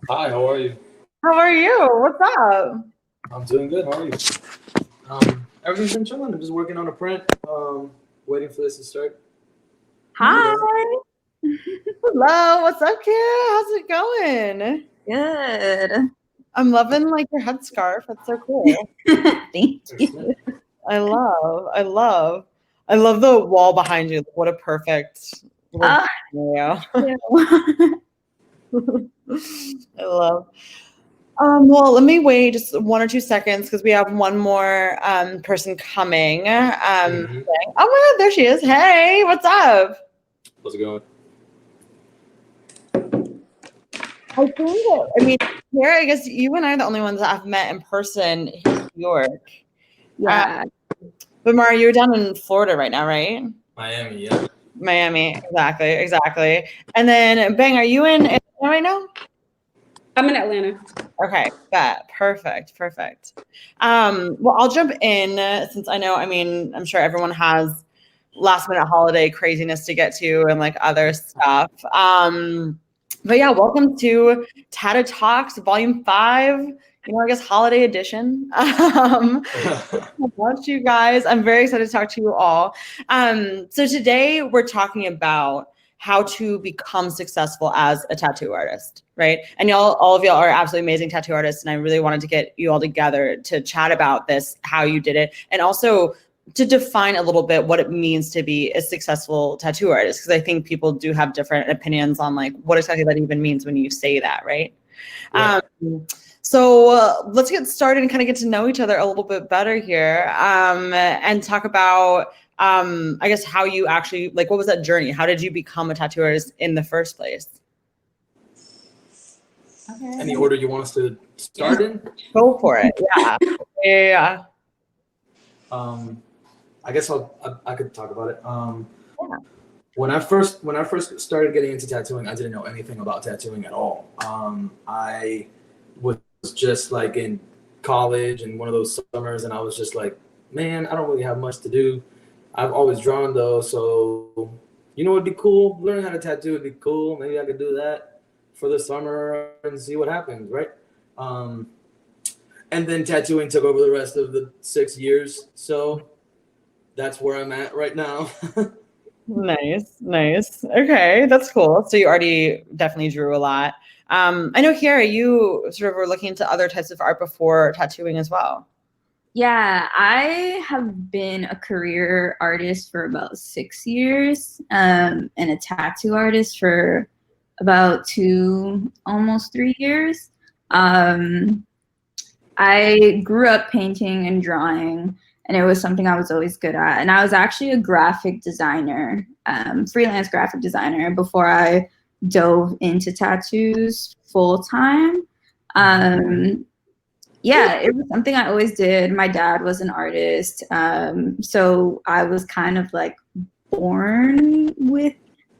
Hi, how are you? How are you? What's up? I'm doing good. How are you? Everything's been chilling. I'm just working on a print. Waiting for this to start. Hi. Hello. What's up, Quiara? How's it going? Good. I'm loving like your headscarf. That's so cool. Thank you. I love the wall behind you. What a perfect scenario. I love. Well, let me wait just 1 or 2 seconds because we have one more person coming. Oh my God, there she is. Hey, what's up? How's it going? I mean, here, I guess you and I are the only ones that I've met in person in New York. Yeah. But Mara, you're down in Florida right now, right? Miami, yeah. Miami, exactly. And then, Bang, are you in Atlanta right now? I'm in Atlanta. Okay, perfect. Well, I'll jump in since I know, I'm sure everyone has last minute holiday craziness to get to and like other stuff. But yeah, welcome to TattdTalks Volume 5, I guess holiday edition. Love you guys. I'm very excited to talk to you all. So today we're talking about how to become successful as a tattoo artist, right? And all of y'all are absolutely amazing tattoo artists, and I really wanted to get you all together to chat about this, how you did it, and also to define a little bit what it means to be a successful tattoo artist, because I think people do have different opinions on like what exactly that even means when you say that, right? So let's get started and kind of get to know each other a little bit better here, and talk about I guess how you actually, like, what was that journey? How did you become a tattoo artist in the first place? Okay. Any order you want us to start in? Go for it. Yeah. I guess I could talk about it. When I first started getting into tattooing, I didn't know anything about tattooing at all. I was just like in college and one of those summers, and I was just like, man, I don't really have much to do. I've always drawn though, so it'd be cool. Learning how to tattoo would be cool. Maybe I could do that for the summer and see what happens, right? And then tattooing took over the rest of the 6 years, so that's where I'm at right now. Nice. Okay, that's cool. So you already definitely drew a lot. I know, Quiara, you sort of were looking into other types of art before tattooing as well. Yeah, I have been a career artist for about 6 years, and a tattoo artist for about 2, almost 3 years. I grew up painting and drawing, and it was something I was always good at. And I was actually a graphic designer, freelance graphic designer, before I dove into tattoos full time. Yeah, it was something I always did. My dad was an artist, so I was kind of like born with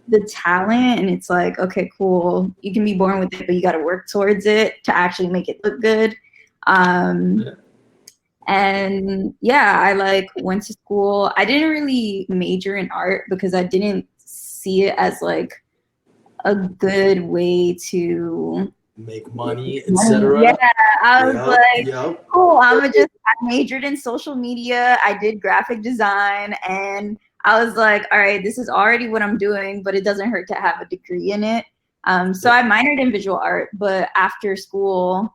the talent, and it's like, okay, cool. You can be born with it, but you got to work towards it to actually make it look good. And yeah, I like went to school. I didn't really major in art because I didn't see it as like a good way to make money, etc. Yeah, I was cool. I majored in social media. I did graphic design, and I was like, all right, this is already what I'm doing, but it doesn't hurt to have a degree in it. So I minored in visual art, but after school,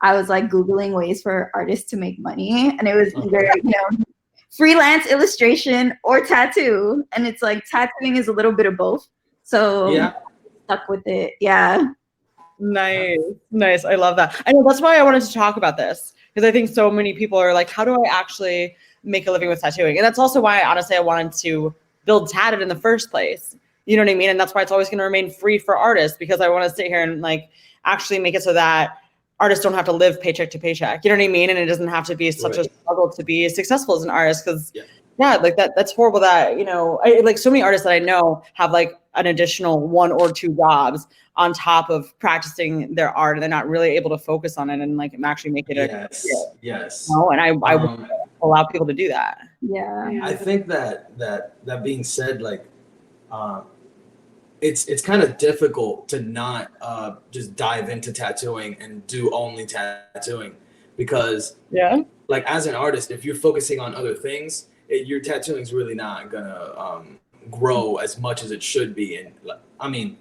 I was like Googling ways for artists to make money, and it was either freelance illustration or tattoo, and it's like tattooing is a little bit of both. So I stuck with it. Yeah. Nice. I love that. I know, that's why I wanted to talk about this, because I think so many people are like, how do I actually make a living with tattooing? And that's also why, honestly, I wanted to build Tattd in the first place. You know what I mean? And that's why it's always going to remain free for artists, because I want to sit here and like actually make it so that artists don't have to live paycheck to paycheck. You know what I mean? And it doesn't have to be such a struggle to be successful as an artist, because like that's horrible that, like so many artists that I know have like an additional 1 or 2 jobs on top of practicing their art, and they're not really able to focus on it and like actually make it yes. And I would allow people to do that. Yeah. I think that being said, like it's kind of difficult to not just dive into tattooing and do only tattooing, because like as an artist, if you're focusing on other things, your tattooing is really not gonna grow as much as it should be. And I mean,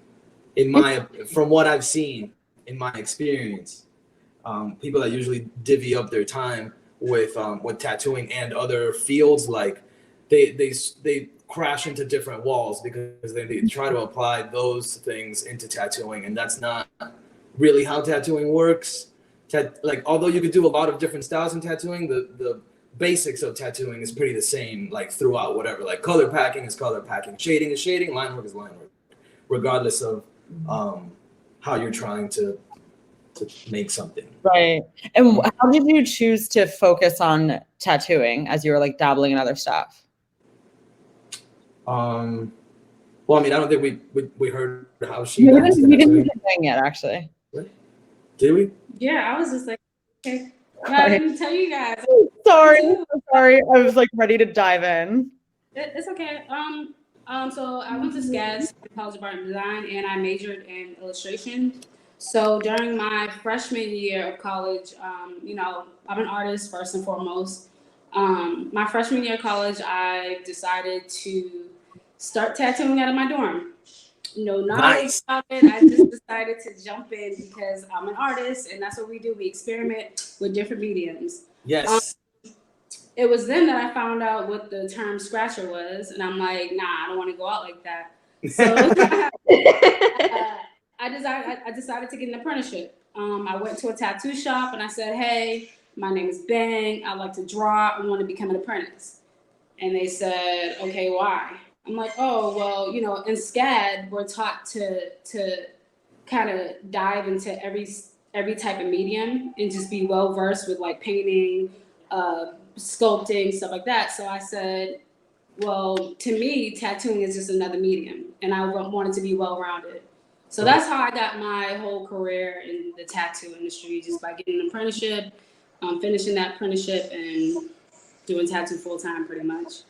from what I've seen in my experience, people that usually divvy up their time with tattooing and other fields, like they crash into different walls because they try to apply those things into tattooing, and that's not really how tattooing works. Like, although you could do a lot of different styles in tattooing, the basics of tattooing is pretty the same, like throughout whatever. Like color packing is color packing, shading is shading, line work is line work, regardless of how you're trying to make something. Right. And how did you choose to focus on tattooing as you were like dabbling in other stuff? Well, I mean, I don't think we heard how she. We didn't get it yet, actually. What? Did we? Yeah, I was just like, okay. I didn't tell you guys. Sorry. I was like ready to dive in. It's okay. So I went to SCAD, College of Art and Design, and I majored in illustration. So during my freshman year of college, you know, I'm an artist first and foremost. My freshman year of college, I decided to start tattooing out of my dorm. No knowledge about it. I just decided to jump in because I'm an artist, and that's what we do. We experiment with different mediums. Yes. It was then that I found out what the term scratcher was, and I'm like, nah, I don't want to go out like that. So I decided to get an apprenticeship. I went to a tattoo shop and I said, hey, my name is Bang. I like to draw. I want to become an apprentice. And they said, okay, why? I'm like, oh, well, you know, in SCAD, we're taught to kind of dive into every type of medium and just be well versed with like painting, sculpting, stuff like that. So I said, well, to me, tattooing is just another medium, and I wanted to be well-rounded. So that's how I got my whole career in the tattoo industry, just by getting an apprenticeship, finishing that apprenticeship, and doing tattoo full-time pretty much.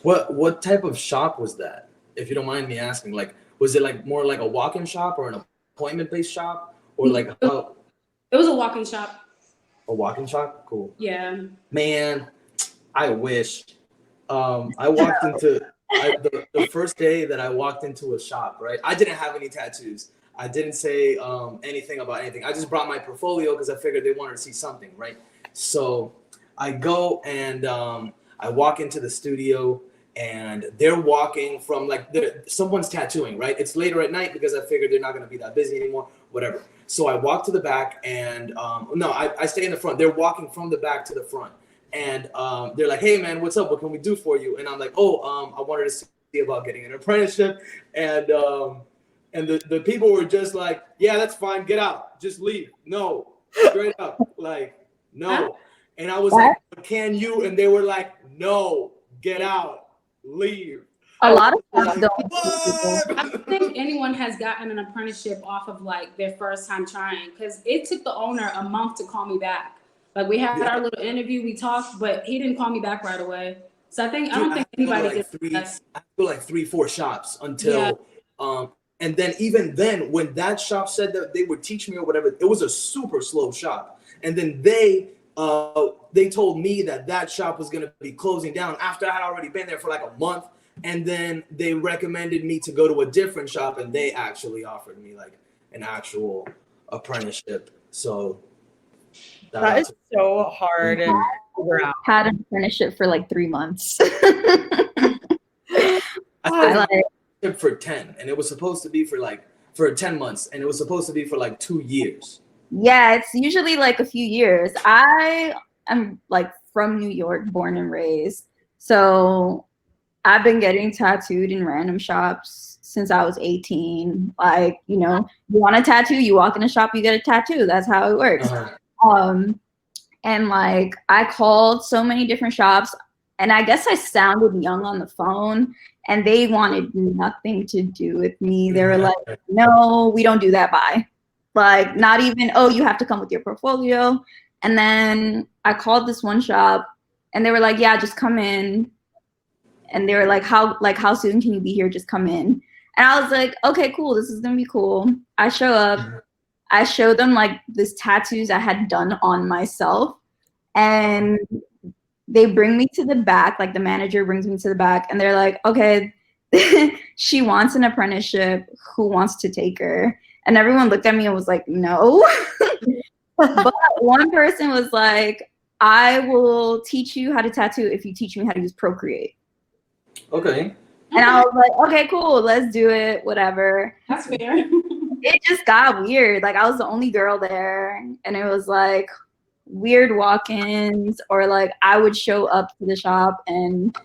What type of shop was that, if you don't mind me asking? Like, was it like more like a walk-in shop or an appointment-based shop, or like how? It was a walk-in shop. A walk-in shop? Cool. Yeah. Man, I wish. I walked into the first day that I walked into a shop, right? I didn't have any tattoos. I didn't say anything about anything. I just brought my portfolio because I figured they wanted to see something, right? So I go and I walk into the studio, and they're walking from like someone's tattooing, right? It's later at night because I figured they're not going to be that busy anymore, whatever. So I walk to the back, and I stay in the front. They're walking from the back to the front. And they're like, hey, man, what's up? What can we do for you? And I'm like, I wanted to see about getting an apprenticeship. And the people were just like, yeah, that's fine. Get out. Just leave. No. Straight up. Like, no. And I was like, can you? And they were like, no. Get out. Leave. A lot of like, stuff don't. I don't think anyone has gotten an apprenticeship off of like their first time trying, because it took the owner a month to call me back. Like, we had our little interview, we talked, but he didn't call me back right away. So I don't think anybody gets that. I go like 3-4 shops until and then even then, when that shop said that they would teach me or whatever, it was a super slow shop. And then they told me that shop was gonna be closing down after I had already been there for like a month. And then they recommended me to go to a different shop, and they actually offered me like an actual apprenticeship. So that is so hard to figure out. Had an apprenticeship for like 3 months. I like for 10, and it was supposed to be for 10 months, and it was supposed to be for like 2 years. Yeah, it's usually like a few years. I am like from New York, born and raised. So I've been getting tattooed in random shops since I was 18. Like, you know, you want a tattoo, you walk in a shop, you get a tattoo. That's how it works. And like, I called so many different shops, and I guess I sounded young on the phone, and they wanted nothing to do with me. They were like, no, we don't do that. Bye. Like, not even, oh, you have to come with your portfolio. And then I called this one shop, and they were like, yeah, just come in. And they were like, how soon can you be here? Just come in. And I was like, okay, cool. This is going to be cool. I show up. I show them like this tattoos I had done on myself. And they bring me to the back. Like the manager brings me to the back and they're like, okay, she wants an apprenticeship. Who wants to take her? And everyone looked at me and was like, no. But one person was like, I will teach you how to tattoo if you teach me how to use Procreate. Okay. And I was like, okay, cool, let's do it, whatever. That's fair. It just got weird. Like I was the only girl there, and it was like weird walk-ins, or like I would show up to the shop and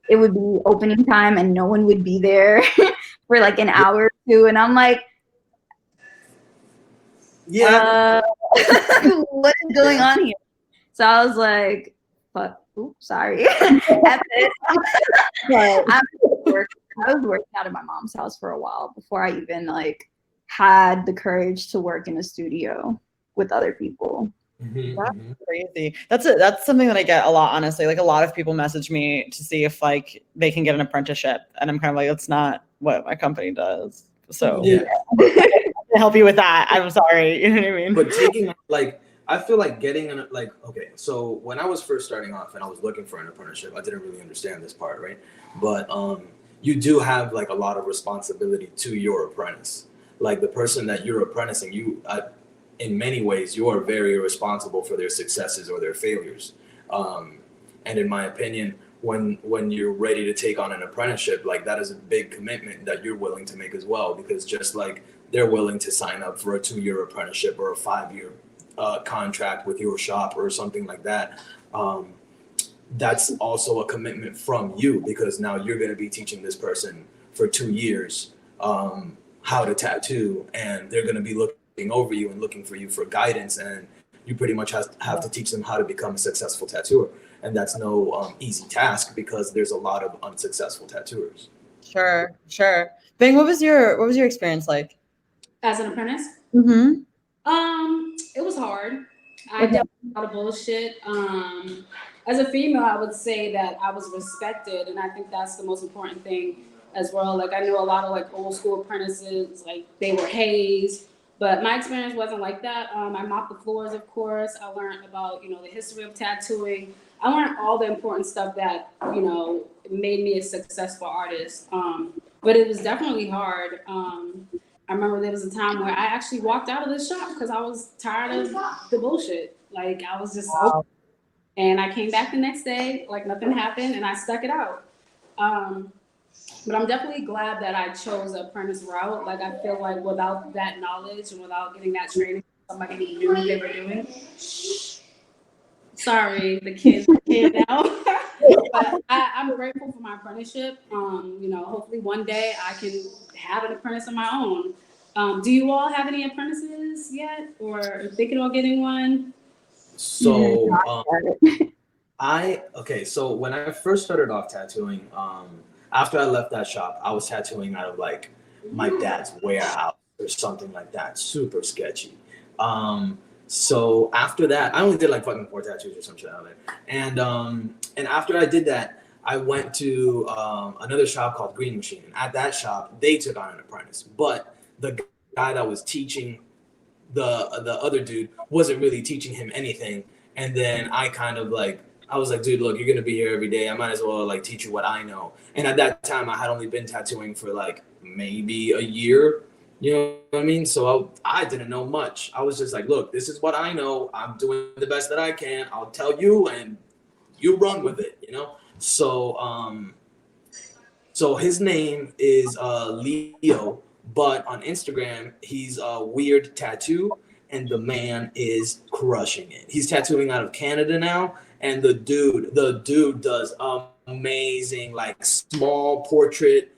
it would be opening time and no one would be there for like an hour or two, and I'm like, yeah, what is going on here? So I was like, fuck, oops, sorry. At this, I was working out of my mom's house for a while before I even like had the courage to work in a studio with other people. That's crazy. That's something that I get a lot, honestly. Like a lot of people message me to see if like they can get an apprenticeship, and I'm kind of like, that's not what my company does. So yeah. to help you with that, I'm sorry. You know what I mean? But taking like, I feel like getting an like, okay, so when I was first starting off and I was looking for an apprenticeship, I didn't really understand this part, right? But you do have like a lot of responsibility to your apprentice. Like the person that you're apprenticing, you in many ways you are very responsible for their successes or their failures. And in my opinion, when you're ready to take on an apprenticeship, like that is a big commitment that you're willing to make as well, because just like they're willing to sign up for a 2-year apprenticeship or a 5-year contract with your shop or something like that, that's also a commitment from you, because now you're going to be teaching this person for 2 years how to tattoo, and they're going to be looking over you and looking for you for guidance, and you pretty much have to teach them how to become a successful tattooer. And that's no easy task, because there's a lot of unsuccessful tattooers. Sure. Bing, what was your experience like As an apprentice? Mm-hmm. It was hard. I dealt with a lot of bullshit. As a female, I would say that I was respected, and I think that's the most important thing as well. Like I know a lot of like old school apprentices, like they were hazed, but my experience wasn't like that. I mopped the floors, of course. I learned about, the history of tattooing. I learned all the important stuff that, made me a successful artist. But it was definitely hard. I remember there was a time where I actually walked out of the shop because I was tired of the bullshit. Like I was just, and I came back the next day, like nothing happened, and I stuck it out. But I'm definitely glad that I chose the apprentice route. Like I feel like without that knowledge and without getting that training, somebody who knew what they were doing. Sorry, the kids can't now. But I'm grateful for my apprenticeship. Hopefully one day I can have an apprentice of my own. Do you all have any apprentices yet, or are thinking about getting one? So so when I first started off tattooing, after I left that shop, I was tattooing out of like my dad's warehouse or something like that, super sketchy. So after that, I only did like fucking 4 tattoos or some shit out there. And after I did that, I went to another shop called Green Machine. And at that shop, they took on an apprentice. But the guy that was teaching the other dude wasn't really teaching him anything. And then I was like, dude, look, you're gonna be here every day. I might as well like teach you what I know. And at that time, I had only been tattooing for like maybe a year. You know what I mean? So I didn't know much. I was just like, look, this is what I know. I'm doing the best that I can. I'll tell you, and you run with it, So, so his name is Leo, but on Instagram, he's a Weird Tattoo, and the man is crushing it. He's tattooing out of Canada now, and the dude does amazing, like small portrait,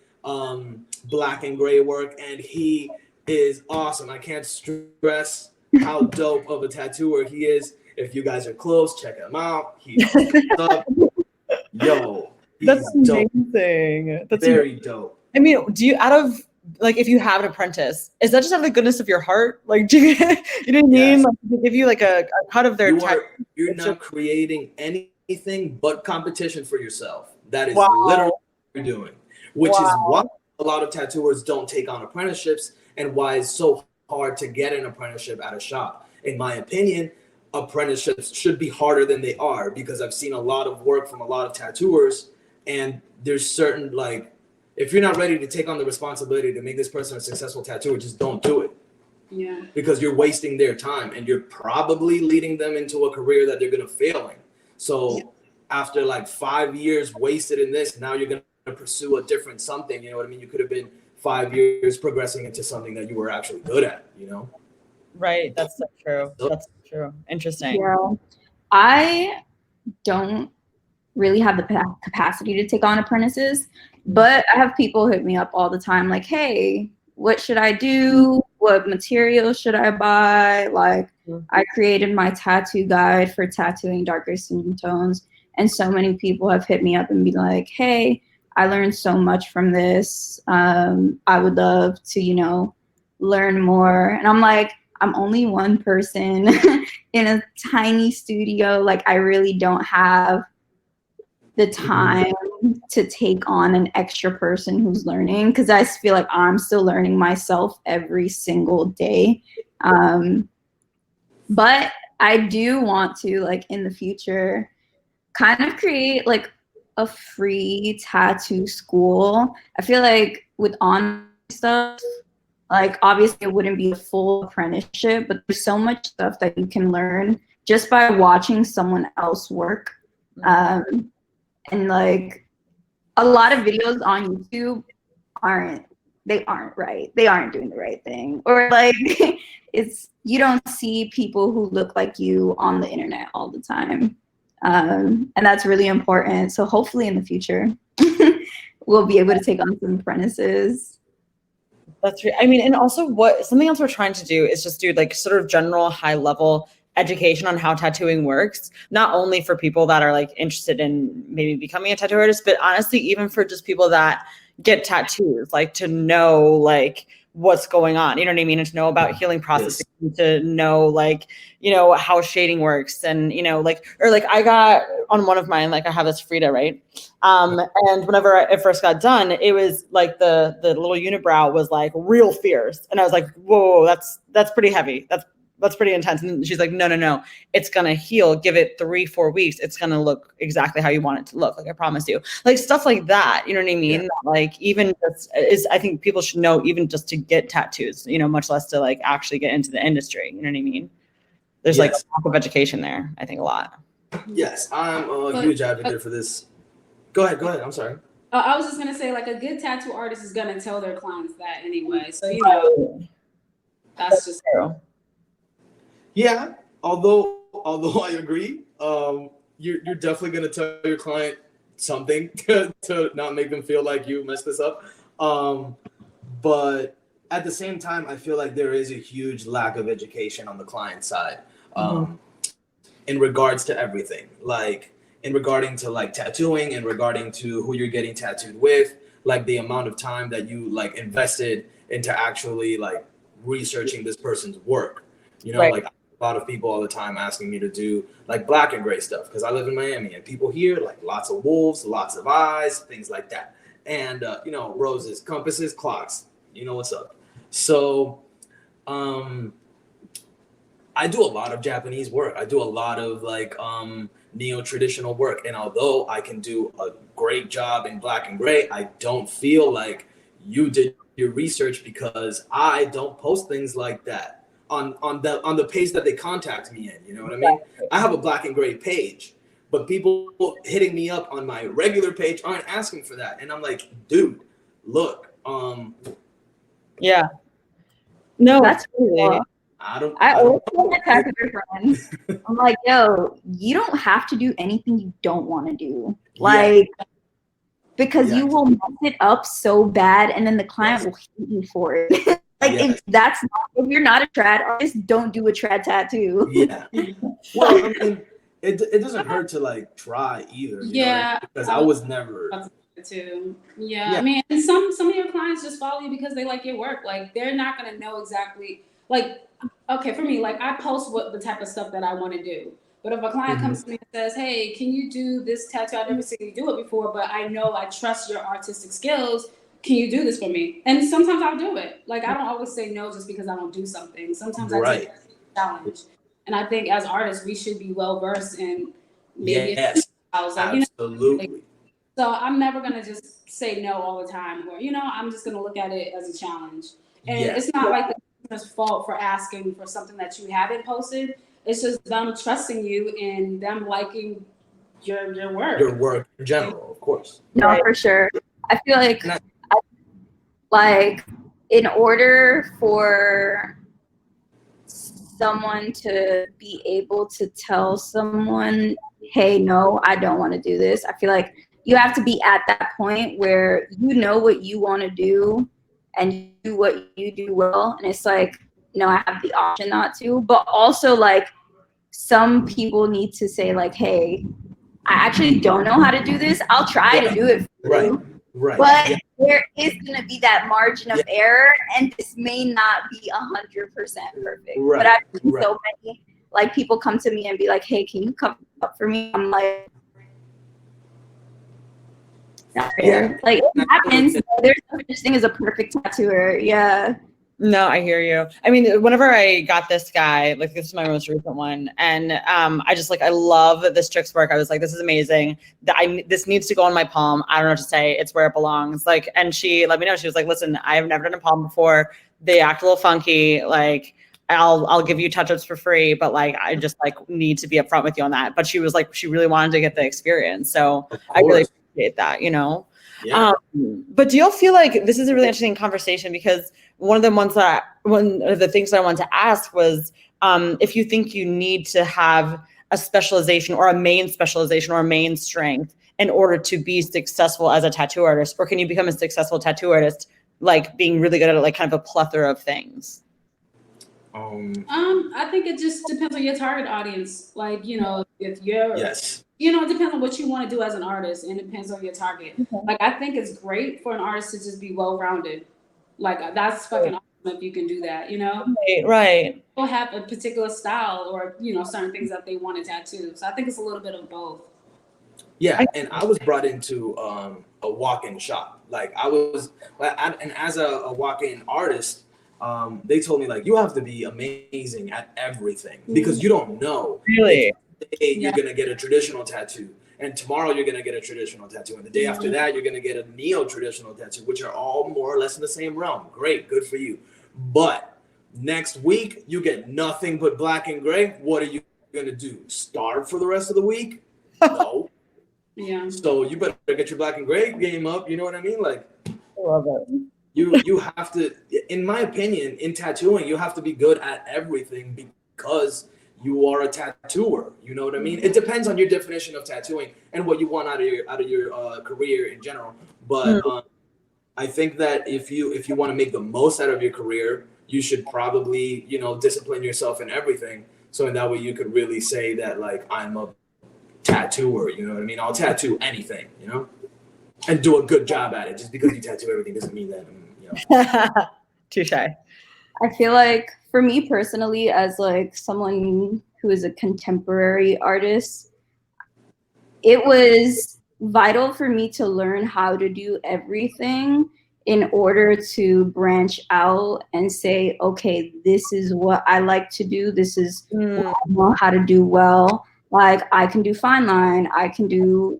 black and gray work, and he is awesome. I can't stress how dope of a tattooer he is. If you guys are close, check him out. He's up. Yo, that's amazing. That's very dope. I mean, do you if you have an apprentice, is that just out of the goodness of your heart? Like, do you know what I mean? Yes. Like, they give you like a cut of their time. You're not creating anything but competition for yourself. That is literally what you're doing, which is why a lot of tattooers don't take on apprenticeships and why it's so hard to get an apprenticeship at a shop. In my opinion, apprenticeships should be harder than they are, because I've seen a lot of work from a lot of tattooers, and there's certain, like, if you're not ready to take on the responsibility to make this person a successful tattooer, just don't do it. Yeah. Because you're wasting their time and you're probably leading them into a career that they're going to fail in. So after like 5 years wasted in this, now you're going to pursue a different something. You know what I mean? You could have been 5 years progressing into something that you were actually good at, you know? Right. That's so true. That's so true. Interesting. Yeah. I don't really have the capacity to take on apprentices, but I have people hit me up all the time like, hey, what should I do? What material should I buy? Like, I created my tattoo guide for tattooing darker skin tones, and so many people have hit me up and be like, hey, I learned so much from this. I would love to, you know, learn more. And I'm like, I'm only one person in a tiny studio. Like, I really don't have the time to take on an extra person who's learning, because I feel like I'm still learning myself every single day. But I do want to, like, in the future, kind of create like a free tattoo school. I feel like with online stuff, like, obviously it wouldn't be a full apprenticeship, but there's so much stuff that you can learn just by watching someone else work. And like, a lot of videos on YouTube aren't right. They aren't doing the right thing. Or like, you don't see people who look like you on the internet all the time. And that's really important. So hopefully in the future, we'll be able to take on some apprentices. That's right. I mean, and also something else we're trying to do is just do like sort of general high level education on how tattooing works, not only for people that are like interested in maybe becoming a tattoo artist, but honestly, even for just people that get tattoos, like to know like what's going on, you know what I mean? And to know about healing processes, to know like, you know, how shading works, and, you know, like, or like I got on one of mine, like I have this Frida, right? And whenever it first got done, it was like the little unibrow was like real fierce. And I was like, whoa, that's pretty heavy. That's pretty intense. And she's like, no, it's going to heal. Give it 3-4 weeks. It's going to look exactly how you want it to look. Like, I promise you, like stuff like that. You know what I mean? Yeah. Like, even I think people should know, even just to get tattoos, you know, much less to like actually get into the industry. You know what I mean? There's like a lack of education there, I think, a lot. Yes. I'm a huge advocate for this. Go ahead. I'm sorry. I was just going to say, like, a good tattoo artist is going to tell their clients that anyway. So, you know, that's just true. Yeah, although I agree, you're definitely gonna tell your client something to not make them feel like you messed this up. But at the same time, I feel like there is a huge lack of education on the client side, in regards to everything, like in regarding to like tattooing, in regarding to who you're getting tattooed with, like the amount of time that you like invested into actually like researching this person's work. You know, like a lot of people all the time asking me to do like black and gray stuff because I live in Miami, and people here like lots of wolves, lots of eyes, things like that. And, you know, roses, compasses, clocks, you know what's up. So I do a lot of Japanese work. I do a lot of like neo-traditional work. And although I can do a great job in black and gray, I don't feel like you did your research because I don't post things like that on the page that they contact me in, you know what I mean? I have a black and gray page, but people hitting me up on my regular page aren't asking for that. And I'm like, dude, look, yeah. No, that's really. I always tell my tattooer friends, I'm like, yo, you don't have to do anything you don't want to do. Like, because you will mess it up so bad, and then the client will hate you for it. Like, if you're not a trad artist, don't do a trad tattoo. Yeah. Well, I mean, it doesn't hurt to like try either. You know, because I was never. Too. Yeah. I mean, and some of your clients just follow you because they like your work. Like, they're not gonna know exactly. Like, okay, for me, like I post what the type of stuff that I want to do. But if a client comes to me and says, "Hey, can you do this tattoo? I've never seen you do it before, but I know I trust your artistic skills. can you do this for me? And sometimes I'll do it. Like, I don't always say no just because I don't do something. Sometimes I take a challenge. And I think as artists, we should be well versed in maybe styles. Like, absolutely. You know, so I'm never gonna just say no all the time, or I'm just gonna look at it as a challenge. And it's not like the customer's fault for asking for something that you haven't posted. It's just them trusting you and them liking your work. Your work in general, of course. No, for sure. I feel like in order for someone to be able to tell someone, hey, no, I don't want to do this, I feel like you have to be at that point where you know what you want to do and you do what you do well. And it's like, I have the option not to. But also, like, some people need to say, like, hey, I actually don't know how to do this. I'll try to do it for you. Right. But there is going to be that margin of error, and this may not be 100% perfect. But I've seen so many, like, people come to me and be like, hey, can you come up for me? I'm like, not fair. Like, it happens. There's no such thing as a perfect tattooer. Yeah. No, I hear you. I mean, whenever I got this guy, like, this is my most recent one, and I just, like, I love this chick's work. I was like, this is amazing. This needs to go on my palm. I don't know what to say. It's where it belongs. Like, and she let me know. She was like, listen, I've never done a palm before. They act a little funky. Like, I'll give you touch-ups for free, but, like, I just, like, need to be upfront with you on that. But she was like, she really wanted to get the experience. So I really appreciate that, Yeah. But do you feel like this is a really interesting conversation, because one of the things that I wanted to ask was if you think you need to have a specialization or a main specialization or a main strength in order to be successful as a tattoo artist, or can you become a successful tattoo artist like being really good at, like, kind of a plethora of things? I think it just depends on your target audience. Like, if you're it depends on what you want to do as an artist, and it depends on your target. Okay. Like, I think it's great for an artist to just be well-rounded. Like, that's fucking awesome if you can do that, Right. People have a particular style or, certain things that they want to tattoo. So I think it's a little bit of both. Yeah, and I was brought into a walk-in shop. Like, and as a walk-in artist, they told me, like, you have to be amazing at everything because you don't know. Really? Today you're gonna get a traditional tattoo, and tomorrow you're gonna get a traditional tattoo, and the day after that you're gonna get a neo-traditional tattoo, which are all more or less in the same realm. Great, good for you. But next week you get nothing but black and gray. What are you gonna do? Starve for the rest of the week? No. Yeah. So you better get your black and gray game up. You know what I mean? Like, I love it. You have to, in my opinion, in tattooing, you have to be good at everything because you are a tattooer. You know what I mean? It depends on your definition of tattooing and what you want out of your career in general. But I think that if you want to make the most out of your career, you should probably discipline yourself in everything. So in that way, you could really say that, like, I'm a tattooer. You know what I mean? I'll tattoo anything. And do a good job at it. Just because you tattoo everything doesn't mean that. Touche. I feel like for me personally, as like someone who is a contemporary artist, it was vital for me to learn how to do everything in order to branch out and say, okay, this is what I like to do. This is what I know how to do well. Like, I can do fine line. I can do,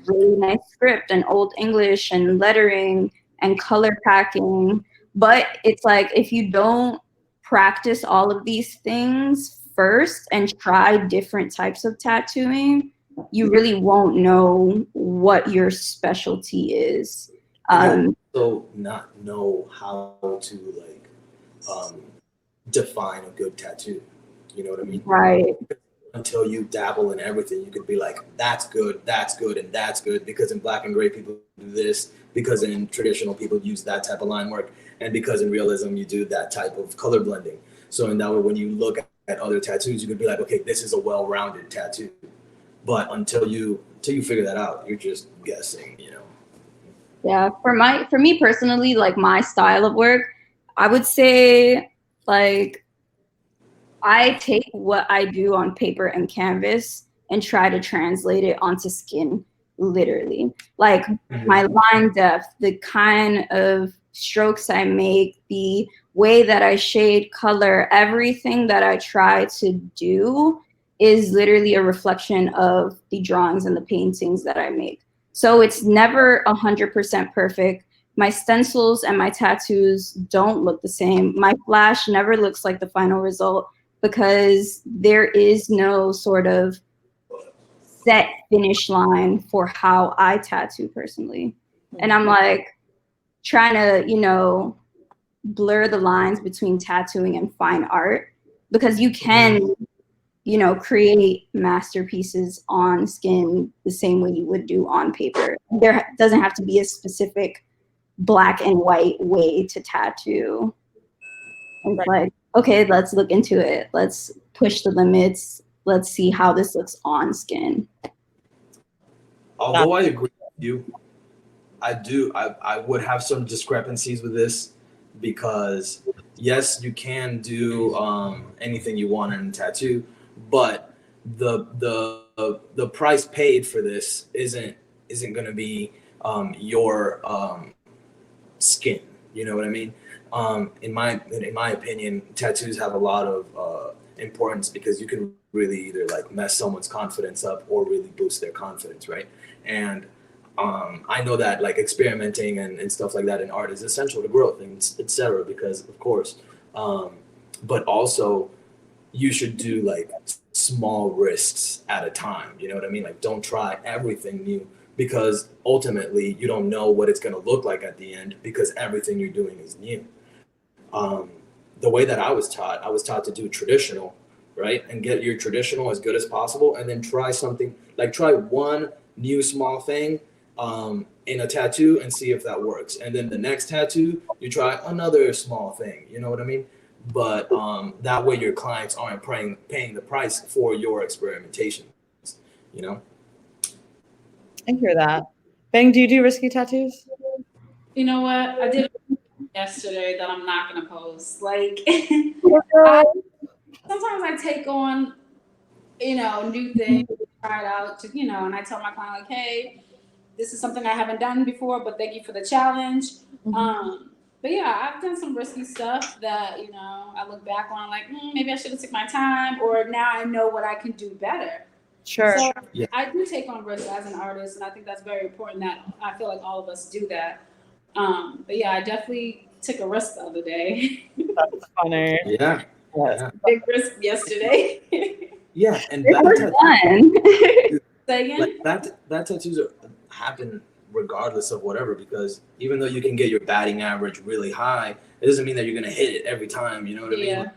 really nice script and old English and lettering and color packing. But it's like, if you don't practice all of these things first and try different types of tattooing, you really won't know what your specialty is. So not know how to, like, define a good tattoo. You know what I mean? Right. Until you dabble in everything, you could be like, that's good, and that's good, because in black and gray people do this, because in traditional people use that type of line work, and because in realism you do that type of color blending. So in that way, when you look at other tattoos, you could be like, okay, this is a well-rounded tattoo. But until you figure that out, you're just guessing, Yeah, for me personally, like, my style of work, I would say, like, I take what I do on paper and canvas and try to translate it onto skin. literally. Like my line depth, the kind of strokes I make, the way that I shade color, everything that I try to do is literally a reflection of the drawings and the paintings that I make. So it's never 100% perfect. My stencils and my tattoos don't look the same. My flash never looks like the final result because there is no sort of set finish line for how I tattoo personally. And I'm like trying to, you know, blur the lines between tattooing and fine art, because you can, you know, create masterpieces on skin the same way you would do on paper. There doesn't have to be a specific black and white way to tattoo. It's like, okay, let's look into it. Let's push the limits. Let's see how this looks on skin. Although I agree with you, I would have some discrepancies with this, because yes, you can do anything you want in a tattoo, but the price paid for this isn't going to be your skin. You know what I mean? In my opinion, tattoos have a lot of importance, because you can really either like mess someone's confidence up or really boost their confidence, right? And I know that like experimenting and stuff like that in art is essential to growth and etc. Because of course, but also you should do like small risks at a time. You know what I mean? Like don't try everything new, because ultimately you don't know what it's going to look like at the end, because everything you're doing is new. The way that I was taught to do traditional, right? And get your traditional as good as possible, and then try something, like try one new small thing in a tattoo and see if that works. And then the next tattoo, you try another small thing, you know what I mean? But that way your clients aren't paying the price for your experimentation, you know? I hear that. Bang, do you do risky tattoos? You know what? I did yesterday that I'm not gonna post. Like sometimes I take on, you know, new things, try it out to, you know, and I tell my client like, hey, this is something I haven't done before, but thank you for the challenge. But yeah, I've done some risky stuff that, you know, I look back on like, maybe I should have took my time, or now I know what I can do better. Sure. So I do take on risks as an artist, and I think that's very important that I feel like all of us do that. But yeah, I definitely took a risk the other day. That's funny. Yeah. Big risk yesterday. Yeah, and that tattoos happen regardless of whatever, because even though you can get your batting average really high, it doesn't mean that you're gonna hit it every time. You know what I mean?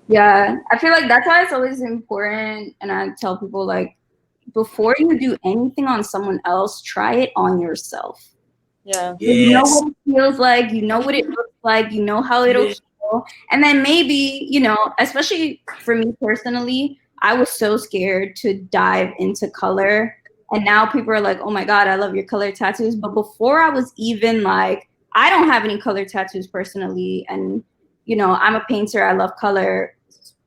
Yeah, I feel like that's why it's always important, and I tell people like, before you do anything on someone else, try it on yourself. Yeah. Yes. You know what it feels like, you know what it looks like, you know how it'll feel. And then maybe, you know, especially for me personally, I was so scared to dive into color. And now people are like, oh my God, I love your color tattoos. But before I was even like, I don't have any color tattoos personally. And, you know, I'm a painter, I love color.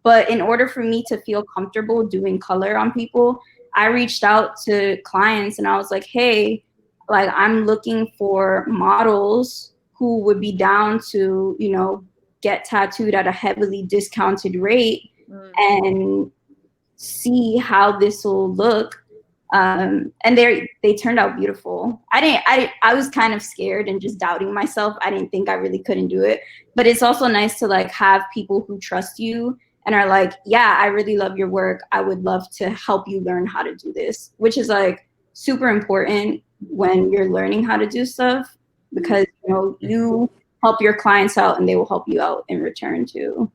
But in order for me to feel comfortable doing color on people, I reached out to clients and I was like, hey, like I'm looking for models who would be down to, you know, get tattooed at a heavily discounted rate and see how this will look. And they turned out beautiful. I was kind of scared and just doubting myself. I didn't think I really couldn't do it. But it's also nice to like have people who trust you and are like, yeah, I really love your work. I would love to help you learn how to do this, which is like super important when you're learning how to do stuff, because you know you help your clients out and they will help you out in return too.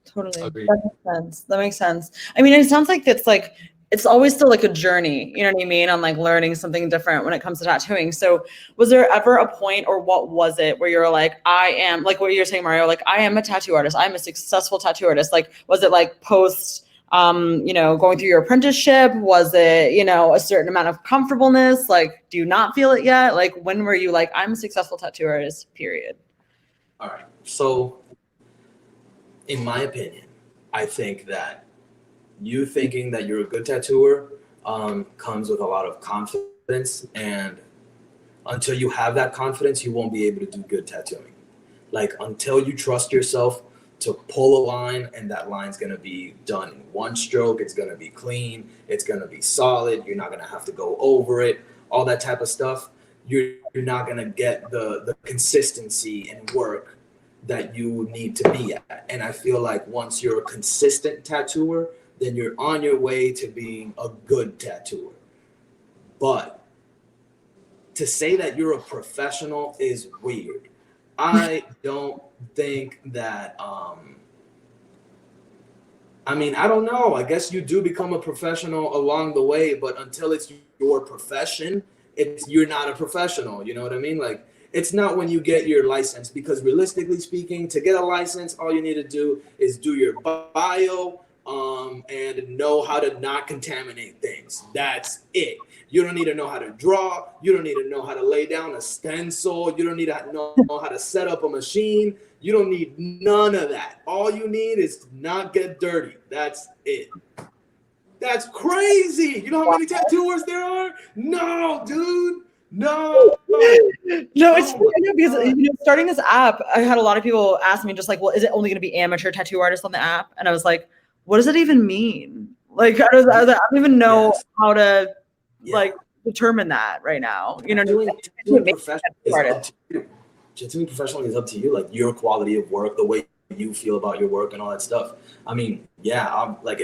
Totally. Agreed. That makes sense. I mean, it sounds like it's always still like a journey, you know what I mean, on like learning something different when it comes to tattooing. So was there ever a point, or what was it, where you're like, I am, like what you're saying, Mario, like I am a tattoo artist, I'm a successful tattoo artist? Like, was it like post, you know, going through your apprenticeship? Was it, you know, a certain amount of comfortableness? Like, do you not feel it yet? Like, when were you like, I'm a successful tattoo artist, period? All right. So in my opinion, I think that you thinking that you're a good tattooer comes with a lot of confidence, and until you have that confidence, you won't be able to do good tattooing. Like, until you trust yourself to pull a line, and that line's gonna be done in one stroke, it's gonna be clean, it's gonna be solid, you're not gonna have to go over it, all that type of stuff, you're not gonna get the consistency in work that you need to be at. And I feel like once you're a consistent tattooer, then you're on your way to being a good tattooer. But to say that you're a professional is weird. I don't think that, I mean, I don't know. I guess you do become a professional along the way, but until it's your profession, you're not a professional. You know what I mean? Like, it's not when you get your license, because realistically speaking, to get a license, all you need to do is do your bio, and know how to not contaminate things. That's it. You don't need to know how to draw. You don't need to know how to lay down a stencil. You don't need to know how to set up a machine. You don't need none of that. All you need is to not get dirty. That's it. That's crazy. You know how many tattooers there are? No, dude. No. No, it's because starting this app, I had a lot of people ask me just like, well, is it only going to be amateur tattoo artists on the app? And I was like, what does it even mean? Like, I don't even know how to like determine that right now. You know, tattooing professionally is up to you. Like, your quality of work, the way you feel about your work, and all that stuff. I mean, like,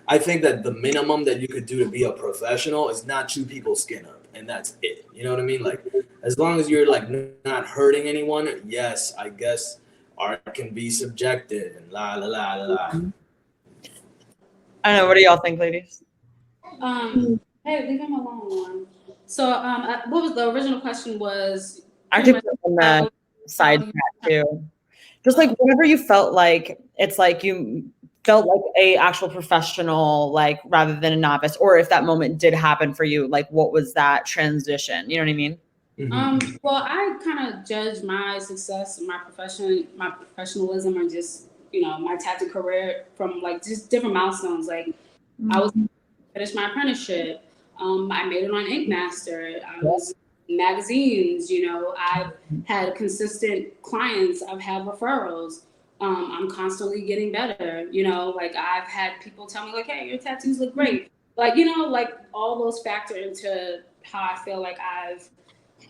I think that the minimum that you could do to be a professional is not chew people's skin up, and that's it. You know what I mean? Like, as long as you're like not hurting anyone, yes, I guess art can be subjective and la la la la la. I don't know. What do y'all think, ladies? Hey, leave him alone. So, what was the original question? Was I think on the side tattoo, just like whenever you felt like it's like you felt like a actual professional, like rather than a novice, or if that moment did happen for you, like what was that transition? You know what I mean? Mm-hmm. Well, I kind of judge my success, my profession, my professionalism, or just my tattoo career from like just different milestones. Like I was finished my apprenticeship. I made it on Ink Master. I was in magazines. I've had consistent clients. I've had referrals. I'm constantly getting better. Like I've had people tell me like, "Hey, your tattoos look great." Like like all those factor into how I feel like I've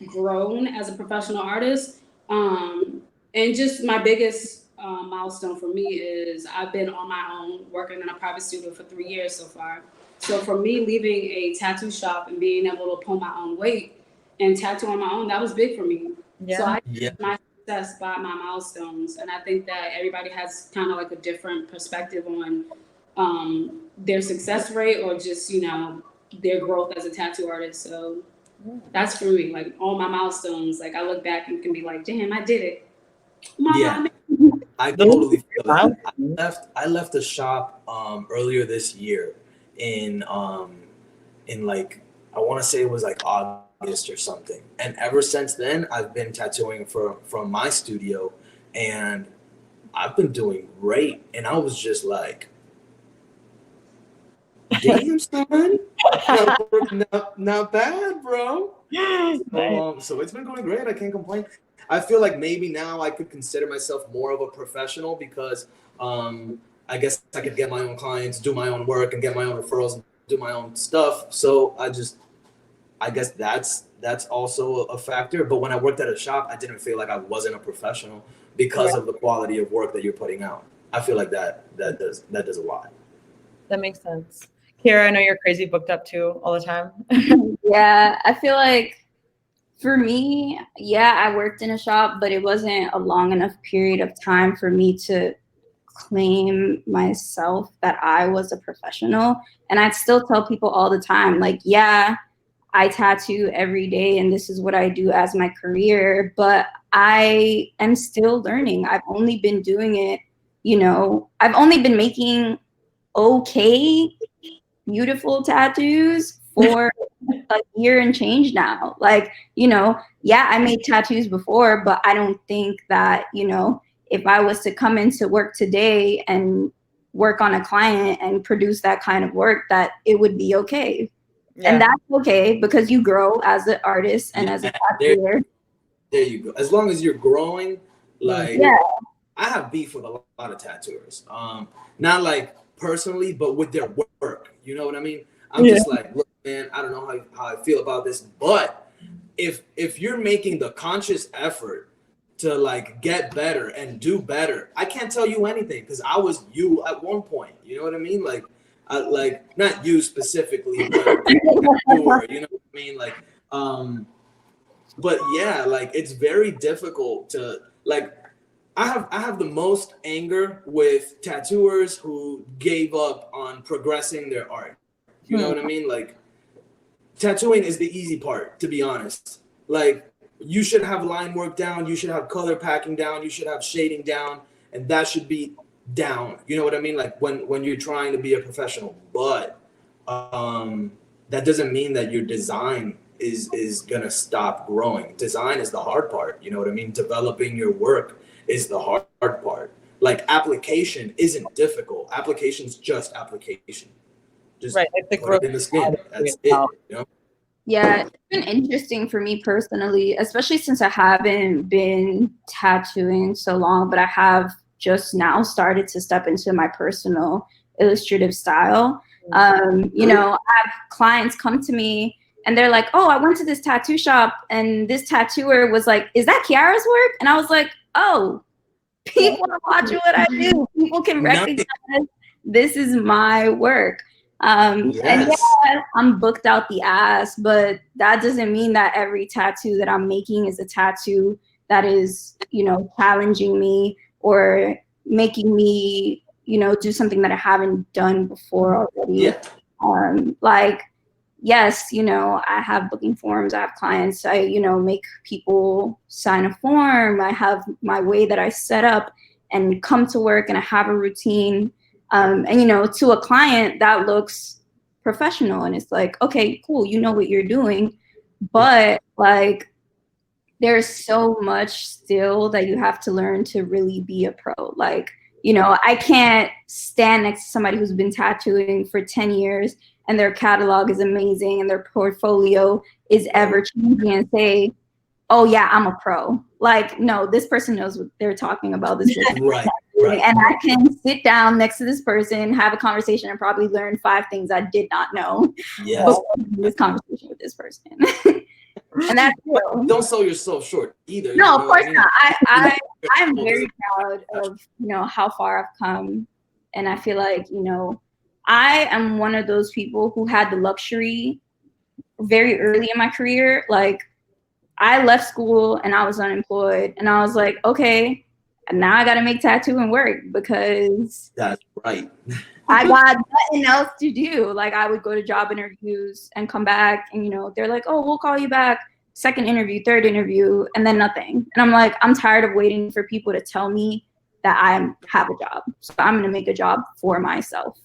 grown as a professional artist. And just my biggest milestone for me is I've been on my own working in a private studio for 3 years so far. So for me, leaving a tattoo shop and being able to pull my own weight and tattoo on my own, that was big for me. Yeah. So I judge my success by my milestones. And I think that everybody has kind of like a different perspective on their success rate or just, their growth as a tattoo artist. So that's for me, like all my milestones. Like I look back and can be like, damn, I did it. Yeah, I totally feel that. I left the shop earlier this year in like, I want to say it was like August or something. And ever since then, I've been tattooing from my studio, and I've been doing great. And I was just like, damn, son, not bad, bro. So it's been going great. I can't complain. I feel like maybe now I could consider myself more of a professional because I guess I could get my own clients, do my own work, and get my own referrals and do my own stuff. So I guess that's also a factor. But when I worked at a shop, I didn't feel like I wasn't a professional because of the quality of work that you're putting out. I feel like that does a lot. That makes sense. Quiara, I know you're crazy booked up too all the time. Yeah, I feel like for me, I worked in a shop, but it wasn't a long enough period of time for me to claim myself that I was a professional. And I'd still tell people all the time, like, yeah, I tattoo every day and this is what I do as my career, but I am still learning. I've only been doing it, I've only been making okay, beautiful tattoos for a year and change now. Like, I made tattoos before, but I don't think that, if I was to come into work today and work on a client and produce that kind of work, that it would be okay. Yeah. And that's okay because you grow as an artist and as a tattooer. There you go. As long as you're growing, like I have beef with a lot of tattooers. Not like personally, but with their work. You know what I mean? I'm just like, look, man, I don't know how I feel about this, but if you're making the conscious effort to like get better and do better, I can't tell you anything because I was you at one point. You know what I mean? Like not you specifically, but you know what I mean? Like, but yeah, like it's very difficult to like. I have the most anger with tattooers who gave up on progressing their art. You know what I mean? Like, tattooing is the easy part, to be honest. Like, you should have line work down, you should have color packing down, you should have shading down, and that should be down. You know what I mean? Like when you're trying to be a professional. But that doesn't mean that your design is gonna stop growing. Design is the hard part. You know what I mean? Developing your work is the hard part. Like application isn't difficult. Application's just application. Just right, like the growth in the skin. That's it. You know? Yeah, it's been interesting for me personally, especially since I haven't been tattooing so long, but I have just now started to step into my personal illustrative style. You know, I have clients come to me and they're like, oh, I went to this tattoo shop and this tattooer was like, is that Quiara's work? And I was like, oh, people are watching what I do. People can recognize this is my work. And yeah, I'm booked out the ass, but that doesn't mean that every tattoo that I'm making is a tattoo that is, you know, challenging me or making me, you know, do something that I haven't done before already. Like, yes, you know, I have booking forms, I have clients, I, you know, make people sign a form, I have my way that I set up and come to work and I have a routine. And, you know, to a client that looks professional and it's like, okay, cool, you know what you're doing. But like, there's so much still that you have to learn to really be a pro. Like, you know, I can't stand next to somebody who's been tattooing for 10 years and their catalog is amazing and their portfolio is ever changing and say, oh yeah, I'm a pro. Like, no, this person knows what they're talking about. This right. And I can sit down next to this person, have a conversation, and probably learn 5 things I did not know before this conversation with this person. And that's don't sell yourself short either. No, of course not. I'm very proud of, you know, how far I've come. And I feel like, you know, I am one of those people who had the luxury very early in my career. Like, I left school and I was unemployed and I was like, okay, and now I got to make tattooing work because that's right. I got nothing else to do. Like, I would go to job interviews and come back and, you know, they're like, oh, we'll call you back. 2nd interview, 3rd interview, and then nothing. And I'm like, I'm tired of waiting for people to tell me that I have a job. So I'm going to make a job for myself.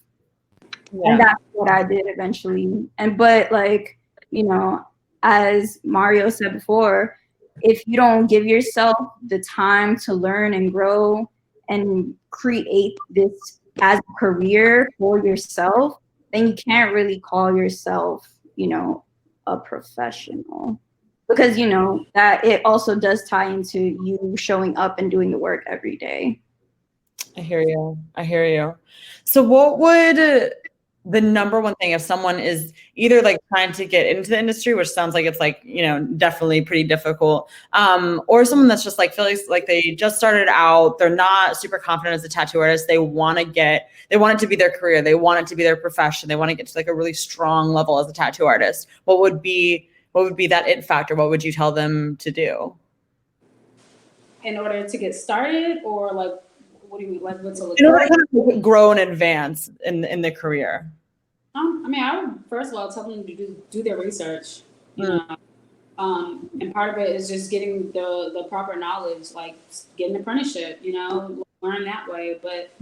Yeah. And that's what I did eventually. But like, you know, as Mario said before, if you don't give yourself the time to learn and grow and create this as a career for yourself, then you can't really call yourself, you know, a professional. Because, you know, that it also does tie into you showing up and doing the work every day. I hear you. I hear you. So what would the number one thing if someone is either like trying to get into the industry, which sounds like it's like, you know, definitely pretty difficult, or someone that's just like feels like they just started out, they're not super confident as a tattoo artist, they want it to be their career, they want it to be their profession, they want to get to like a really strong level as a tattoo artist. What would be that it factor? What would you tell them to do? In order to get started, or like, what do you mean? Like, what's a in order to grow and advance in the career? I mean, I would first of all tell them to do their research. You know? And part of it is just getting the proper knowledge, like getting an apprenticeship. You know, learn that way. But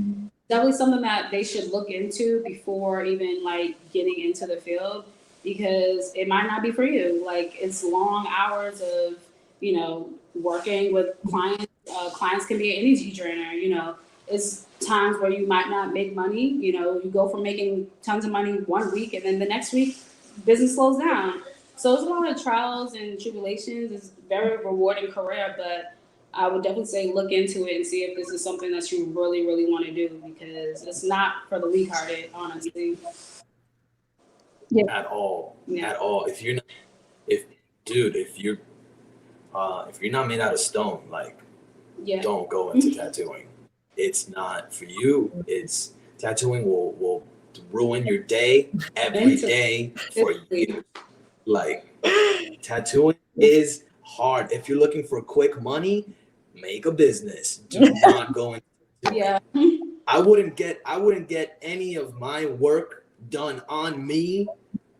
definitely something that they should look into before even like getting into the field, because it might not be for you. Like, it's long hours of, you know, working with clients. Clients can be an energy drainer, you know. it's times where you might not make money. You know, you go from making tons of money one week and then the next week business slows down. So it's a lot of trials and tribulations. It's a very rewarding career, but I would definitely say look into it and see if this is something that you really, really want to do, because it's not for the weak-hearted, honestly. Yeah. At all. Yeah. At all. If you're not made out of stone, like, Yeah. don't go into tattooing. It's not for you. It's tattooing will ruin your day every day for you. Like, tattooing is hard. If you're looking for quick money, make a business. Do not go into tattooing. Yeah. I wouldn't get any of my work done on me